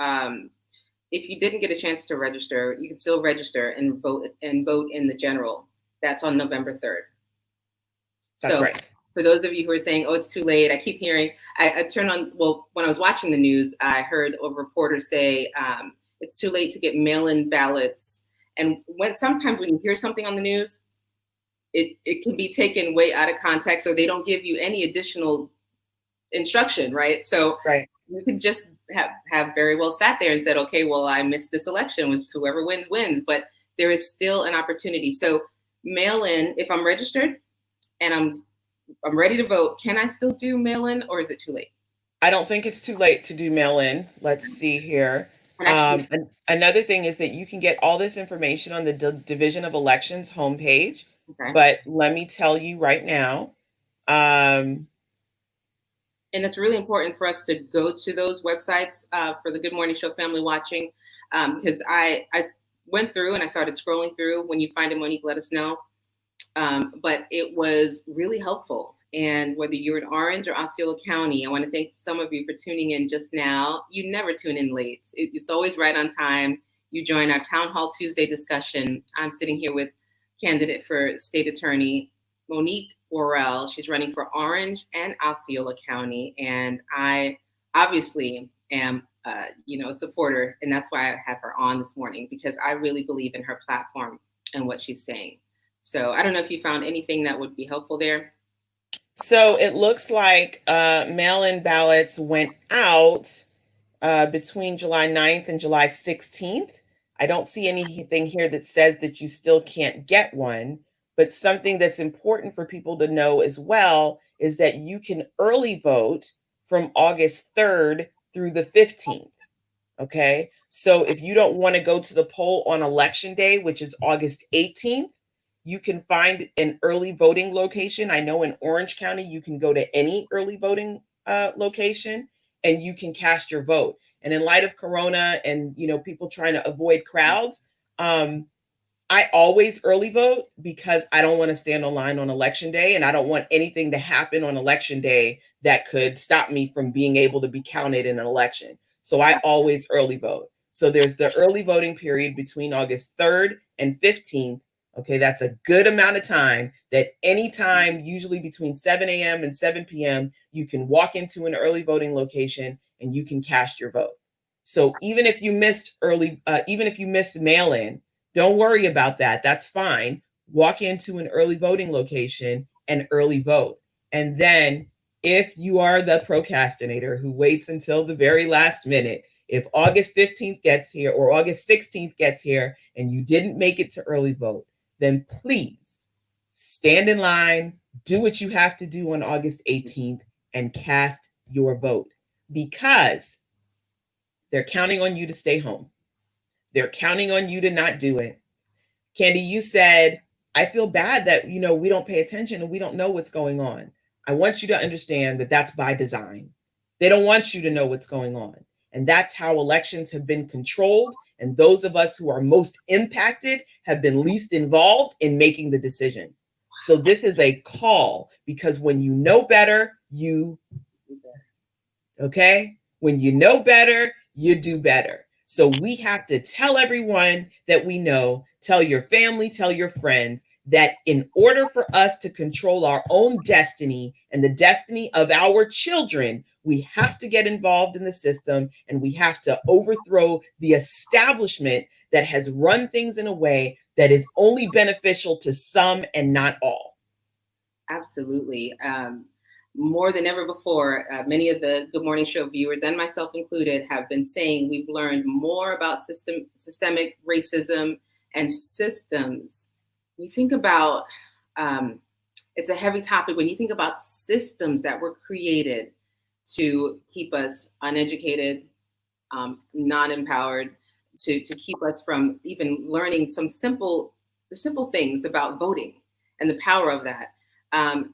if you didn't get a chance to register, you can still register and vote in the general. That's on November 3rd. That's right. For those of you who are saying, oh, it's too late, I keep hearing, I turned on, when I was watching the news, I heard a reporter say, it's too late to get mail-in ballots. And sometimes when you hear something on the news, it can be taken way out of context, or they don't give you any additional instruction, right? So you could just have very well sat there and said, okay, well, I missed this election, which whoever wins, but there is still an opportunity. So mail in, if I'm registered and I'm ready to vote, can I still do mail in, or is it too late? I don't think it's too late to do mail in. Let's see here. Another thing is that you can get all this information on the Division of Elections homepage. Okay. But let me tell you right now, and it's really important for us to go to those websites for the Good Morning Show family watching, because I went through and I started scrolling through. When you find it, Monique, let us know. But it was really helpful. And whether you're in Orange or Osceola County, I want to thank some of you for tuning in just now. You never tune in late. It's always right on time. You join our Town Hall Tuesday discussion. I'm sitting here with candidate for State Attorney Monique Worrell. She's running for Orange and Osceola County, and I obviously am, a supporter, and that's why I have her on this morning, because I really believe in her platform and what she's saying. So I don't know if you found anything that would be helpful there. So it looks like mail-in ballots went out between July 9th and July 16th. I don't see anything here that says that you still can't get one. But something that's important for people to know as well is that you can early vote from August 3rd through the 15th. Okay. So if you don't want to go to the poll on election day, which is August 18th, you can find an early voting location. I know in Orange County, you can go to any early voting location and you can cast your vote. And in light of Corona and, you know, people trying to avoid crowds, I always early vote because I don't want to stand on line on election day, and I don't want anything to happen on election day that could stop me from being able to be counted in an election. So I always early vote. So there's the early voting period between August 3rd and 15th. Okay, that's a good amount of time that anytime, usually between 7 a.m. and 7 p.m., you can walk into an early voting location and you can cast your vote. So even if you missed mail-in, don't worry about that. That's fine. Walk into an early voting location and early vote. And then if you are the procrastinator who waits until the very last minute, if August 15th gets here or August 16th gets here and you didn't make it to early vote, then please stand in line, do what you have to do on August 18th and cast your vote, because they're counting on you to stay home. They're counting on you to not do it. Candy, you said, I feel bad that, you know, we don't pay attention and we don't know what's going on. I want you to understand that that's by design. They don't want you to know what's going on. And that's how elections have been controlled. And those of us who are most impacted have been least involved in making the decision. So this is a call, because when you know better, you do better. Okay? When you know better, you do better. So we have to tell everyone that we know, tell your family, tell your friends, that in order for us to control our own destiny and the destiny of our children, we have to get involved in the system and we have to overthrow the establishment that has run things in a way that is only beneficial to some and not all. Absolutely. More than ever before, many of the Good Morning Show viewers, and myself included, have been saying we've learned more about systemic racism and systems. You think about, it's a heavy topic when you think about systems that were created to keep us uneducated, non-empowered, to keep us from even learning the simple things about voting and the power of that.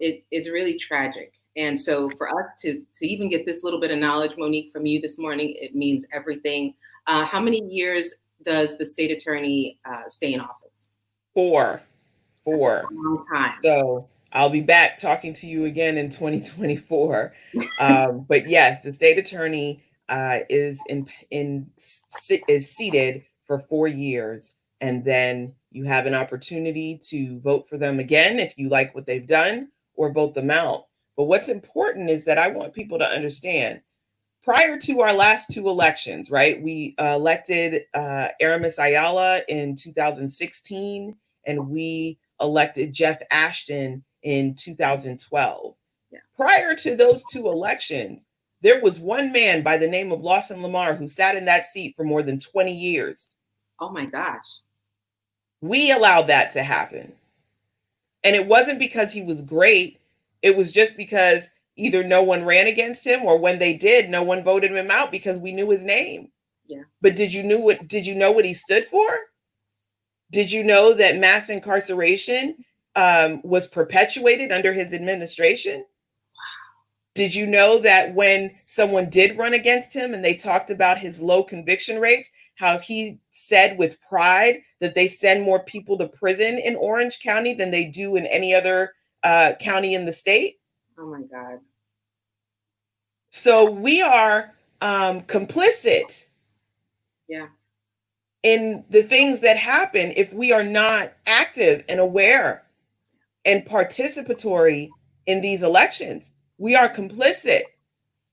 It's really tragic. And so for us to even get this little bit of knowledge, Monique, from you this morning, it means everything. How many years does the state attorney stay in office? 4. That's a long time. So I'll be back talking to you again in 2024. But yes, the state attorney is seated for 4 years, and then you have an opportunity to vote for them again if you like what they've done, or vote them out. But what's important is that I want people to understand, prior to our last 2 elections, right, we elected Aramis Ayala in 2016, and we elected Jeff Ashton in 2012. Yeah. Prior to those 2 elections, there was one man by the name of Lawson Lamar who sat in that seat for more than 20 years. Oh my gosh. We allowed that to happen. And it wasn't because he was great. It was just because either no one ran against him, or when they did, no one voted him out because we knew his name. Yeah. But did you know what he stood for? Did you know that mass incarceration was perpetuated under his administration? Wow. Did you know that when someone did run against him and they talked about his low conviction rates, how he said with pride that they send more people to prison in Orange County than they do in any other county in the state? Oh my God. So we are complicit. Yeah. In the things that happen if we are not active and aware and participatory in these elections. We are complicit.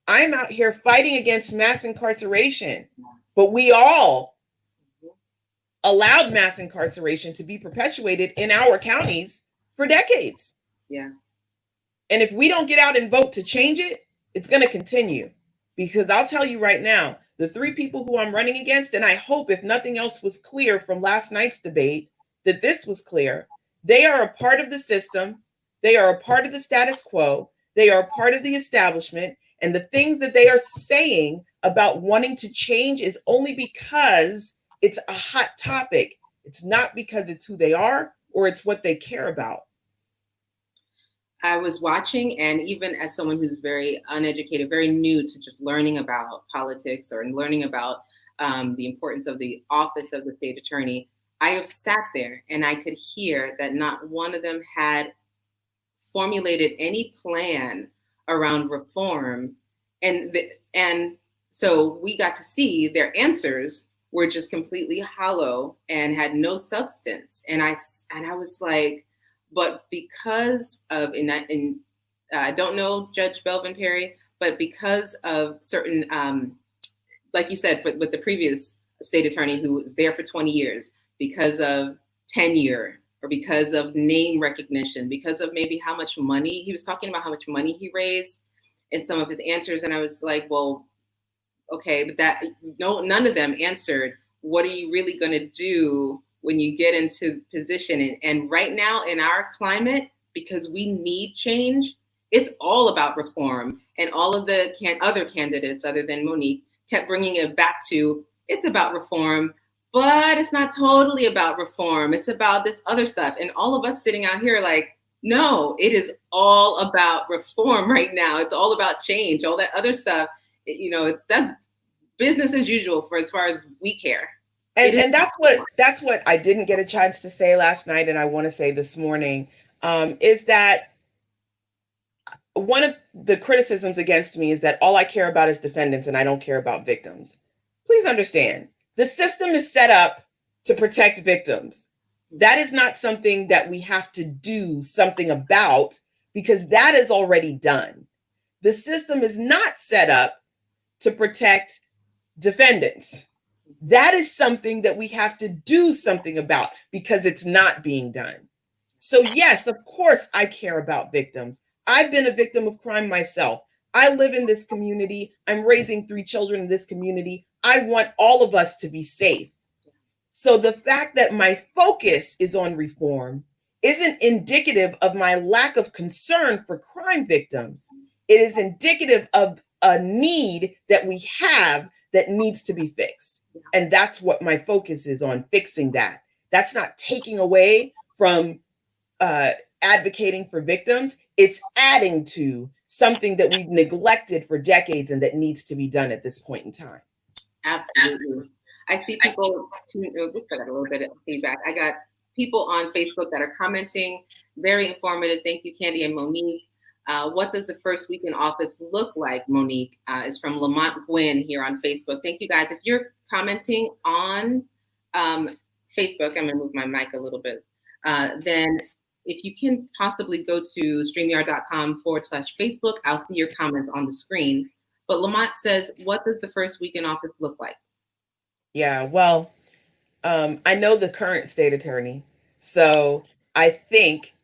I'm out here fighting against mass incarceration, but we all allowed mass incarceration to be perpetuated in our counties for decades. Yeah. And if we don't get out and vote to change it, it's going to continue. Because I'll tell you right now, the 3 people who I'm running against, and I hope if nothing else was clear from last night's debate, that this was clear, they are a part of the system. They are a part of the status quo. They are a part of the establishment. And the things that they are saying about wanting to change is only because it's a hot topic. It's not because it's who they are or it's what they care about? I was watching, and even as someone who's very uneducated, very new to just learning about politics or learning about the importance of the office of the state attorney, I have sat there and I could hear that not one of them had formulated any plan around reform. And so we got to see their answers were just completely hollow and had no substance. And I was like, but because of, I don't know Judge Belvin Perry, but because of certain, like you said, with the previous state attorney who was there for 20 years, because of tenure or because of name recognition, because of maybe how much money, he was talking about how much money he raised in some of his answers. And I was like, well, okay, but none of them answered, what are you really going to do when you get into position? And right now in our climate, because we need change, it's all about reform. And all of the other candidates other than Monique kept bringing it back to, it's about reform, but it's not totally about reform. It's about this other stuff. And all of us sitting out here like, no, it is all about reform right now. It's all about change. All that other stuff, that's business as usual for as far as we care. And that's what I didn't get a chance to say last night, and I want to say this morning, is that one of the criticisms against me is that all I care about is defendants and I don't care about victims. Please understand, the system is set up to protect victims. That is not something that we have to do something about, because that is already done. The system is not set up to protect defendants. That is something that we have to do something about because it's not being done. So yes, of course, I care about victims. I've been a victim of crime myself. I live in this community. I'm raising 3 children in this community. I want all of us to be safe. So the fact that my focus is on reform isn't indicative of my lack of concern for crime victims. It is indicative of a need that we have that needs to be fixed. And that's what my focus is on, fixing that. That's not taking away from advocating for victims. It's adding to something that we've neglected for decades and that needs to be done at this point in time. Absolutely. I see people, we got a little bit of feedback. I got people on Facebook that are commenting, very informative. Thank you, Candy and Monique. What does the first week in office look like, Monique? Is from Lamont Gwynn here on Facebook. Thank you, guys. If you're commenting on Facebook, I'm going to move my mic a little bit. Then if you can possibly go to streamyard.com/Facebook, I'll see your comments on the screen. But Lamont says, what does the first week in office look like? Yeah, well, I know the current state attorney, so I think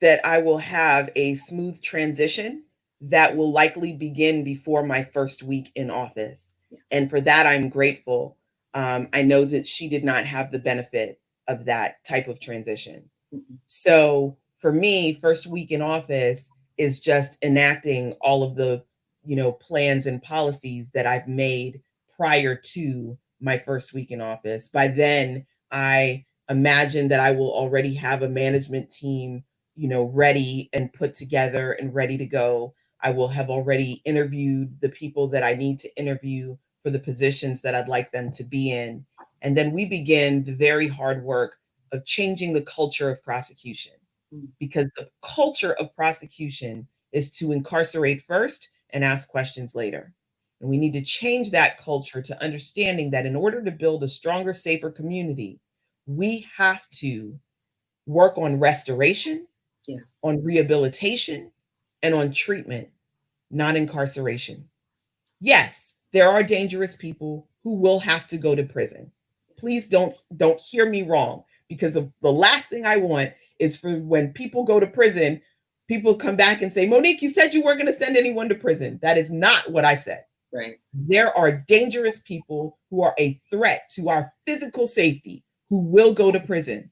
that I will have a smooth transition that will likely begin before my first week in office. And for that, I'm grateful. I know that she did not have the benefit of that type of transition. Mm-hmm. So for me, first week in office is just enacting all of the, plans and policies that I've made prior to my first week in office. By then, I imagine that I will already have a management team ready and put together and ready to go. I will have already interviewed the people that I need to interview for the positions that I'd like them to be in. And then we begin the very hard work of changing the culture of prosecution, because the culture of prosecution is to incarcerate first and ask questions later. And we need to change that culture to understanding that in order to build a stronger, safer community, we have to work on restoration, on rehabilitation, and on treatment, not incarceration. Yes, there are dangerous people who will have to go to prison. Please don't hear me wrong, because the last thing I want is for when people go to prison, people come back and say, Monique, you said you weren't going to send anyone to prison. That is not what I said. Right. There are dangerous people who are a threat to our physical safety who will go to prison.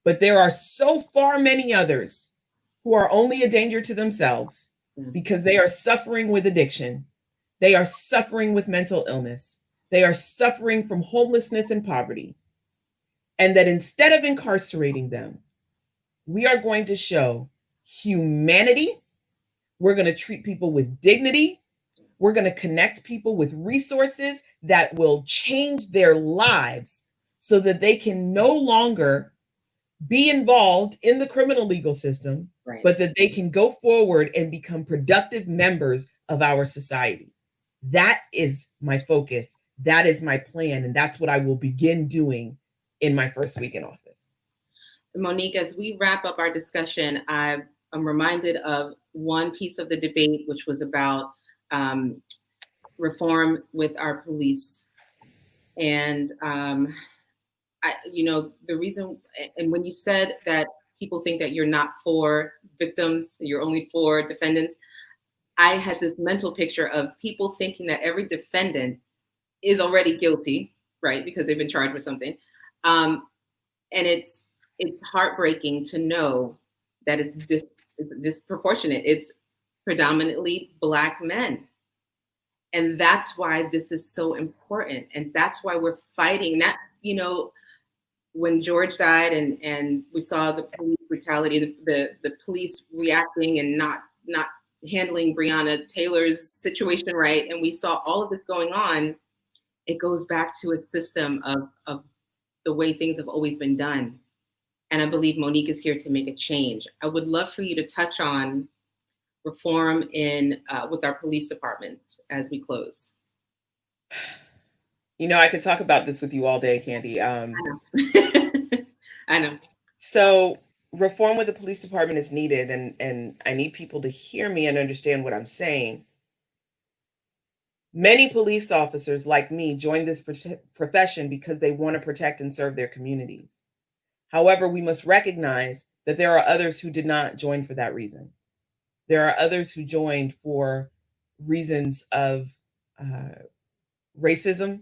But there are so far many others who are only a danger to themselves because they are suffering with addiction. They are suffering with mental illness. They are suffering from homelessness and poverty. And that instead of incarcerating them, We are going to show humanity. We're going to treat people with dignity. We're going to connect people with resources that will change their lives so that they can no longer be involved in the criminal legal system, right, but that they can go forward and become productive members of our society. That is my focus. That is my plan. And that's what I will begin doing in my first week in office. Monique, as we wrap up our discussion, I'm reminded of one piece of the debate, which was about reform with our police. And the reason, and when you said that people think that you're not for victims, you're only for defendants, I had this mental picture of people thinking that every defendant is already guilty, right? Because they've been charged with something. And it's heartbreaking to know that it's disproportionate. It's predominantly Black men. And that's why this is so important. And that's why we're fighting that, when George died and we saw the police brutality, the police reacting and not handling Breonna Taylor's situation right, and we saw all of this going on, it goes back to a system of the way things have always been done. And I believe Monique is here to make a change. I would love for you to touch on reform with our police departments as we close. I could talk about this with you all day, Candy. I know. So reform with the police department is needed, and I need people to hear me and understand what I'm saying. Many police officers like me joined this profession because they want to protect and serve their communities. However, we must recognize that there are others who did not join for that reason. There are others who joined for reasons of racism,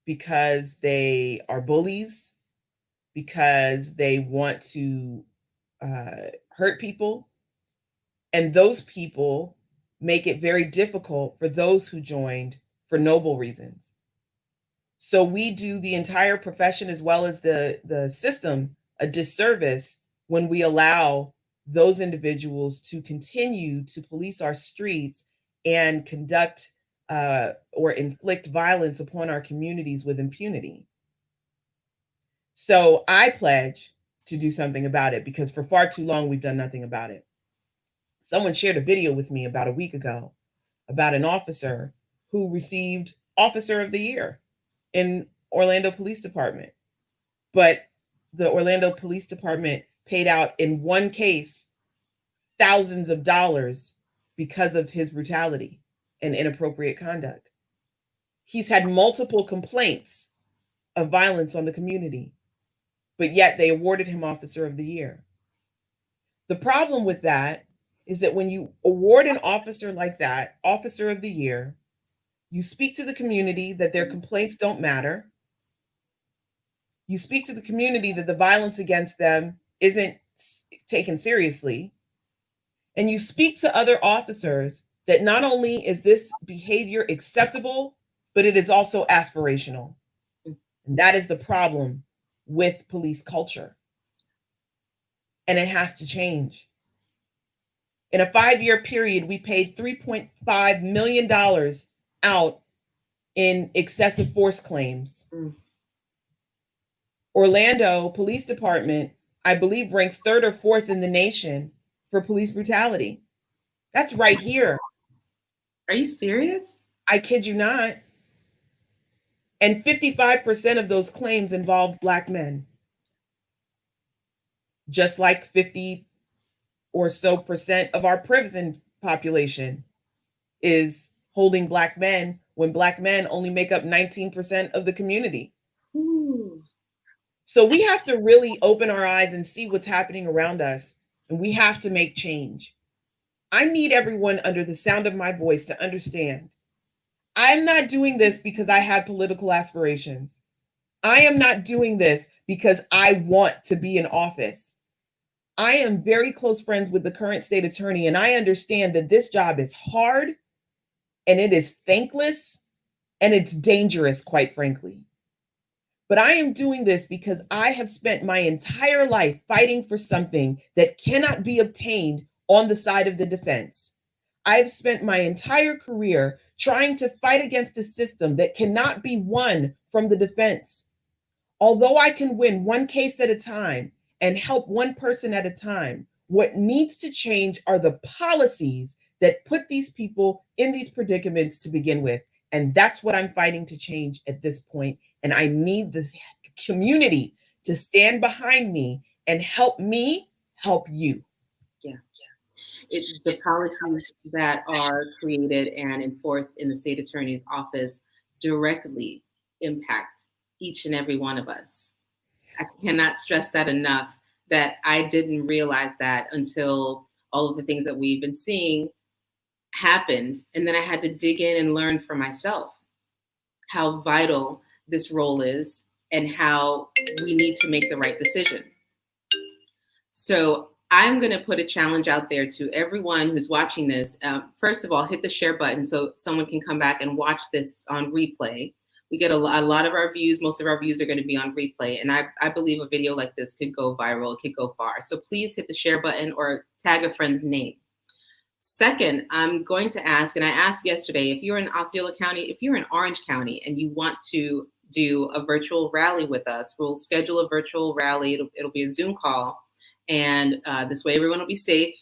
because they are bullies, because they want to hurt people. And those people make it very difficult for those who joined for noble reasons. So we do the entire profession as well as the system a disservice when we allow those individuals to continue to police our streets and conduct or inflict violence upon our communities with impunity. So I pledge to do something about it, because for far too long we've done nothing about it. Someone shared a video with me about a week ago about an officer who received Officer of the Year in Orlando Police Department. But the Orlando Police Department paid out in one case thousands of dollars because of his brutality and inappropriate conduct. He's had multiple complaints of violence on the community, but yet they awarded him Officer of the Year. The problem with that is that when you award an officer like that, Officer of the Year, you speak to the community that their complaints don't matter. You speak to the community that the violence against them isn't taken seriously. And you speak to other officers that not only is this behavior acceptable, but it is also aspirational. And that is the problem with police culture. And it has to change. In a 5-year period, we paid $3.5 million out in excessive force claims. Orlando Police Department, I believe, ranks 3rd or 4th in the nation for police brutality. That's right here. Are you serious? I kid you not. And 55% of those claims involved Black men. Just like 50 or so percent of our prison population is holding Black men, when Black men only make up 19% of the community. Ooh. So we have to really open our eyes and see what's happening around us, and we have to make change. I need everyone under the sound of my voice to understand, I'm not doing this because I have political aspirations. I am not doing this because I want to be in office. I am very close friends with the current state attorney, and I understand that this job is hard, and it is thankless, and it's dangerous, quite frankly. But I am doing this because I have spent my entire life fighting for something that cannot be obtained on the side of the defense. I've spent my entire career trying to fight against a system that cannot be won from the defense. Although I can win one case at a time and help one person at a time, what needs to change are the policies that put these people in these predicaments to begin with. And that's what I'm fighting to change at this point. And I need the community to stand behind me and help me help you. Yeah. The policies that are created and enforced in the state attorney's office directly impact each and every one of us. I cannot stress that enough, that I didn't realize that until all of the things that we've been seeing happened. And then I had to dig in and learn for myself how vital this role is and how we need to make the right decision. So I'm going to put a challenge out there to everyone who's watching this. First of all, hit the share button so someone can come back and watch this on replay. We get a lot of our views. Most of our views are going to be on replay. And I believe a video like this could go viral. It could go far. So please hit the share button or tag a friend's name. Second, I'm going to ask, and I asked yesterday, if you're in Osceola County, if you're in Orange County and you want to do a virtual rally with us, we'll schedule a virtual rally. It'll be a Zoom call. And this way everyone will be safe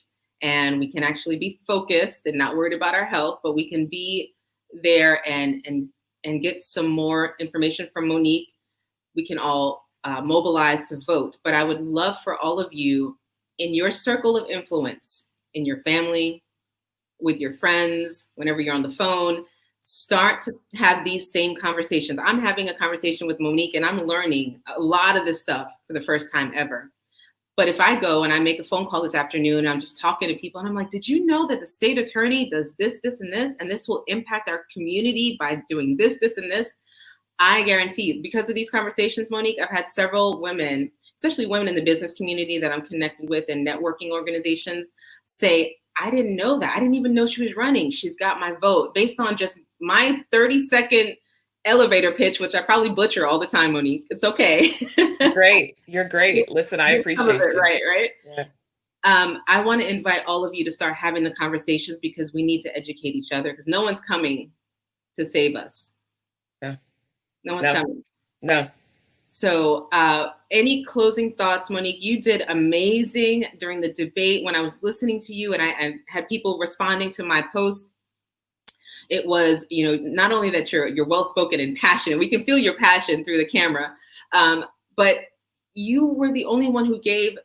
and we can actually be focused and not worried about our health, but we can be there and get some more information from Monique. We can all mobilize to vote. But I would love for all of you in your circle of influence, in your family, with your friends, whenever you're on the phone, start to have these same conversations. I'm having a conversation with Monique and I'm learning a lot of this stuff for the first time ever. But if I go and I make a phone call this afternoon and I'm just talking to people and I'm like, did you know that the state attorney does this, this, and this, and this will impact our community by doing this, this, and this? I guarantee, because of these conversations, Monique, I've had several women, especially women in the business community that I'm connected with and networking organizations, say, I didn't know that. I didn't even know she was running. She's got my vote based on just my 30-second elevator pitch, which I probably butcher all the time, Monique. It's okay. Great. You're great. Listen, I appreciate it. Right. Yeah. I want to invite all of you to start having the conversations because we need to educate each other because no one's coming to save us. Yeah. No one's coming. No. So any closing thoughts, Monique? You did amazing during the debate when I was listening to you and I had people responding to my post. It was, not only that you're well-spoken and passionate, we can feel your passion through the camera, but you were the only one who gave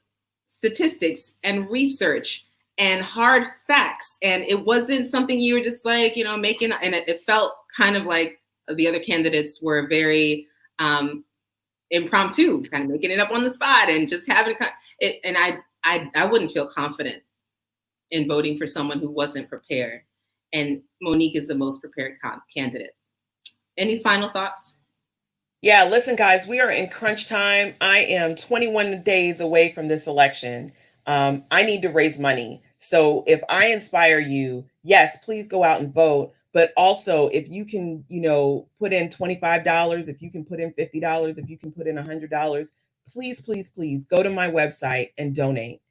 statistics and research and hard facts. And it wasn't something you were just like, making, and it felt kind of like the other candidates were very impromptu, kind of making it up on the spot and just having it. And I wouldn't feel confident in voting for someone who wasn't prepared. And Monique is the most prepared candidate. Any final thoughts? Yeah, listen, guys, we are in crunch time. I am 21 days away from this election. I need to raise money. So if I inspire you, yes, please go out and vote. But also, if you can, put in $25, if you can put in $50, if you can put in $100, please, please, please go to my website and donate.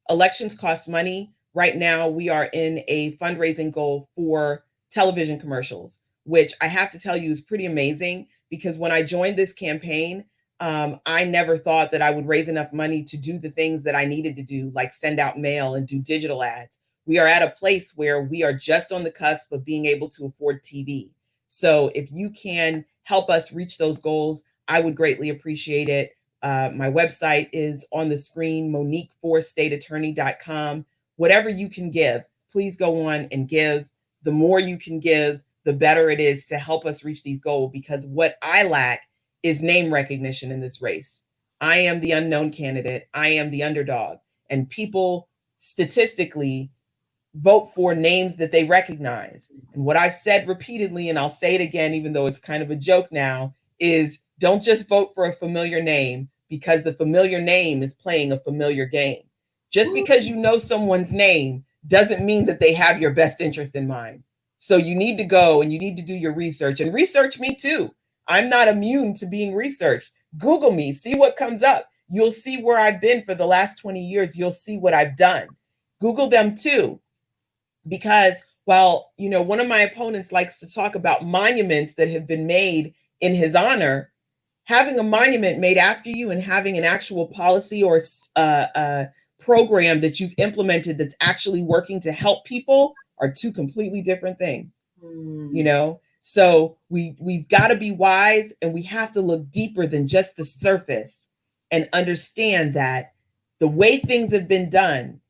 Elections cost money. Right now, we are in a fundraising goal for television commercials, which I have to tell you is pretty amazing because when I joined this campaign, I never thought that I would raise enough money to do the things that I needed to do, like send out mail and do digital ads. We are at a place where we are just on the cusp of being able to afford TV. So if you can help us reach those goals, I would greatly appreciate it. My website is on the screen, MoniqueForStateAttorney.com. Whatever you can give, please go on and give. The more you can give, the better it is to help us reach these goals, because what I lack is name recognition in this race. I am the unknown candidate. I am the underdog. And people statistically vote for names that they recognize. And what I've said repeatedly, and I'll say it again, even though it's kind of a joke now, is don't just vote for a familiar name because the familiar name is playing a familiar game. Just because you know someone's name doesn't mean that they have your best interest in mind. So you need to go and you need to do your research and research me too. I'm not immune to being researched. Google me, see what comes up. You'll see where I've been for the last 20 years. You'll see what I've done. Google them too. Because while, one of my opponents likes to talk about monuments that have been made in his honor, having a monument made after you and having an actual policy or program that you've implemented that's actually working to help people are two completely different things. So we've got to be wise, and we have to look deeper than just the surface and understand that the way things have been done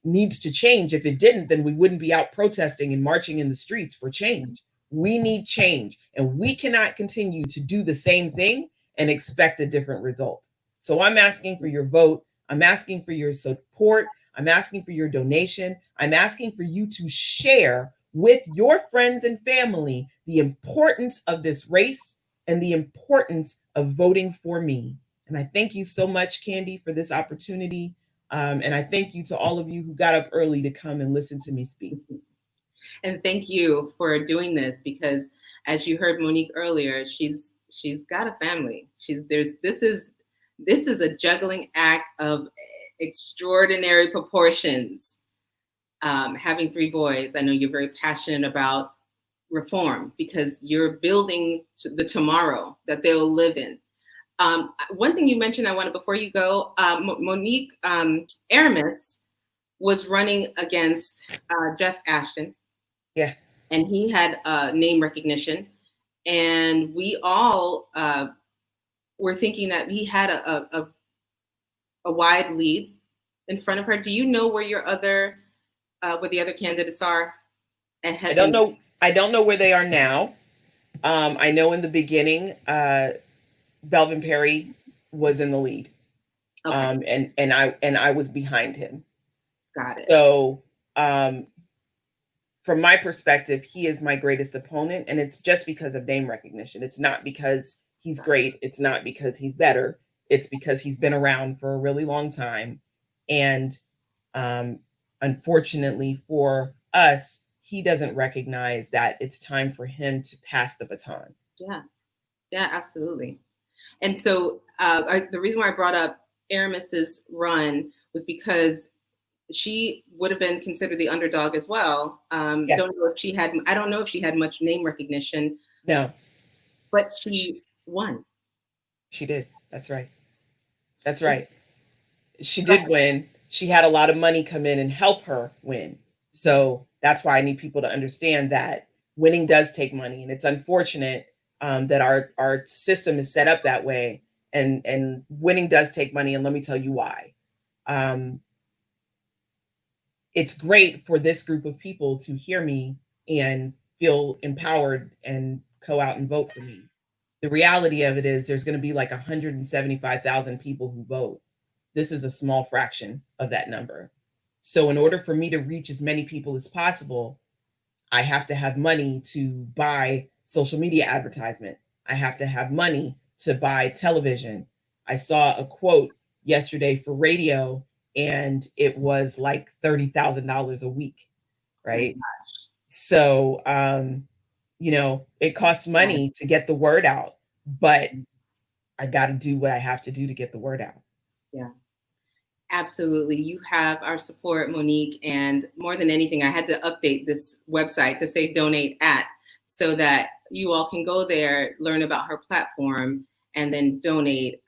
needs to change. If it didn't, then we wouldn't be out protesting and marching in the streets for change. We need change, and we cannot continue to do the same thing and expect a different result. So I'm asking for your vote. I'm asking for your support. I'm asking for your donation. I'm asking for you to share with your friends and family the importance of this race and the importance of voting for me. And I thank you so much, Candy, for this opportunity. And I thank you to all of you who got up early to come and listen to me speak. And thank you for doing this, because as you heard Monique earlier, she's got a family. This is a juggling act of extraordinary proportions. Having 3 boys, I know you're very passionate about reform because you're building the tomorrow that they will live in. One thing you mentioned, before you go, Monique Aramis was running against Jeff Ashton. Yeah. And he had name recognition. And we all were thinking that he had a wide lead in front of her. Do you know where where the other candidates are? I don't know. I don't know where they are now. I know in the beginning, Belvin Perry was in the lead. Okay. And I was behind him. Got it. So from my perspective, he is my greatest opponent, and it's just because of name recognition. It's not because he's great. It's not because he's better. It's because he's been around for a really long time. And unfortunately for us, he doesn't recognize that it's time for him to pass the baton. Yeah, absolutely. And so the reason why I brought up Aramis's run was because she would have been considered the underdog as well. Yes. I don't know if she had much name recognition. No. But she won. She did. That's right. She did win. She had a lot of money come in and help her win. So that's why I need people to understand that winning does take money. And it's unfortunate that our system is set up that way. And winning does take money. And let me tell you why. It's great for this group of people to hear me and feel empowered and go out and vote for me. The reality of it is there's going to be like 175,000 people who vote. This is a small fraction of that number. So in order for me to reach as many people as possible, I have to have money to buy social media advertisement. I have to have money to buy television. I saw a quote yesterday for radio, and it was like $30,000 a week, right? Oh, so, it costs money to get the word out, but I got to do what I have to do to get the word out. Yeah, absolutely. You have our support, Monique. And more than anything, I had to update this website to say donate at, so that you all can go there, learn about her platform, and then donate,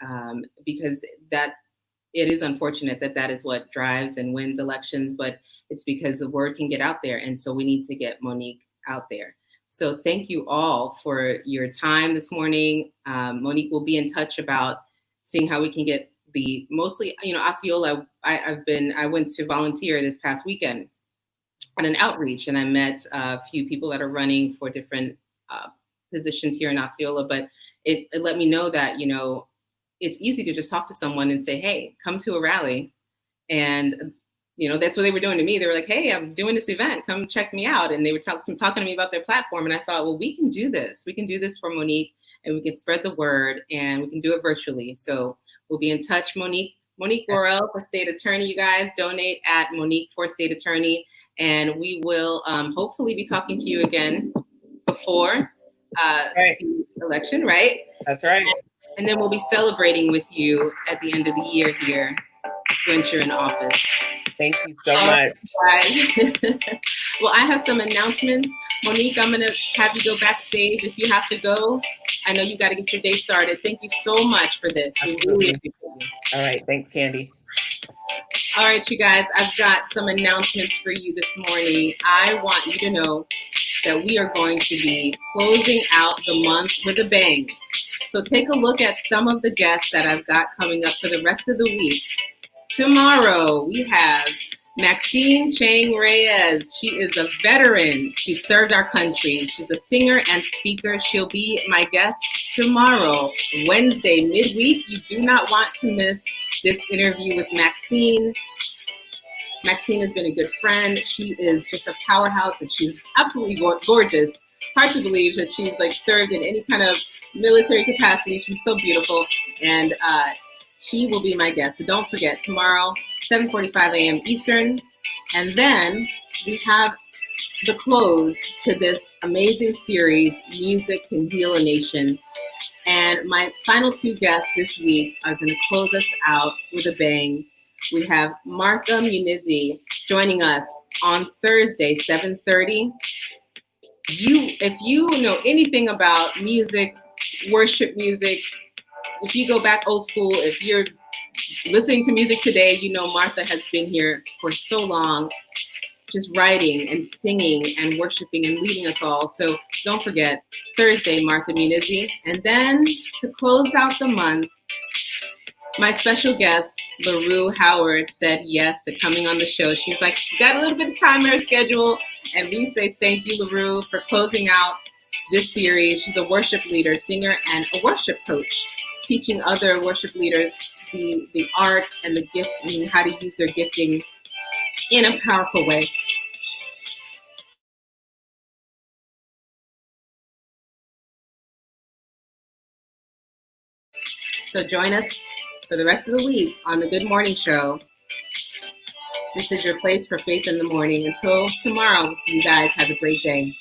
because it is unfortunate that is what drives and wins elections, but it's because the word can get out there. And so we need to get Monique out there. So thank you all for your time this morning. Monique will be in touch about seeing how we can get mostly, Osceola. I went to volunteer this past weekend at an outreach, and I met a few people that are running for different positions here in Osceola, but it let me know that, it's easy to just talk to someone and say, hey, come to a rally. And, that's what they were doing to me. They were like, hey, I'm doing this event. Come check me out. And they were talking to me about their platform. And I thought, well, we can do this. We can do this for Monique, and we can spread the word, and we can do it virtually. So we'll be in touch. Monique Worrell for State Attorney. You guys donate at Monique for State Attorney. And we will hopefully be talking to you again before the election, right? That's right. And then we'll be celebrating with you at the end of the year here once you're in office. Thank you so much. Well, I have some announcements. Monique, I'm going to have you go backstage if you have to go. I know you got to get your day started. Thank you so much for this. We really appreciate it. All right. Thanks, Candy. All right, you guys, I've got some announcements for you this morning. I want you to know that we are going to be closing out the month with a bang. So take a look at some of the guests that I've got coming up for the rest of the week. Tomorrow, we have Maxine Chang Reyes. She is a veteran. She served our country. She's a singer and speaker. She'll be my guest tomorrow, Wednesday, midweek. You do not want to miss this interview with Maxine. Maxine has been a good friend. She is just a powerhouse, and she's absolutely gorgeous. Hard to believe that she's like served in any kind of military capacity. She's so beautiful, and she will be my guest. So don't forget, tomorrow, 7:45 a.m. Eastern. And then we have the close to this amazing series, Music Can Heal a Nation. And my final two guests this week are going to close us out with a bang. We have Martha Munizzi joining us on Thursday, 7:30. If you know anything about music, worship music, if you go back old school, if you're listening to music today, you know Martha has been here for so long, just writing and singing and worshiping and leading us all. So don't forget, Thursday, Martha Munizzi. And then to close out the month, my special guest, LaRue Howard, said yes to coming on the show. She's like, she got a little bit of time in her schedule. And we say thank you, LaRue, for closing out this series. She's a worship leader, singer, and a worship coach, teaching other worship leaders the art and the gift and how to use their gifting in a powerful way. So join us for the rest of the week on the Good Morning Show. This is your place for Faith in the Morning. Until tomorrow, we'll see you guys. Have a great day.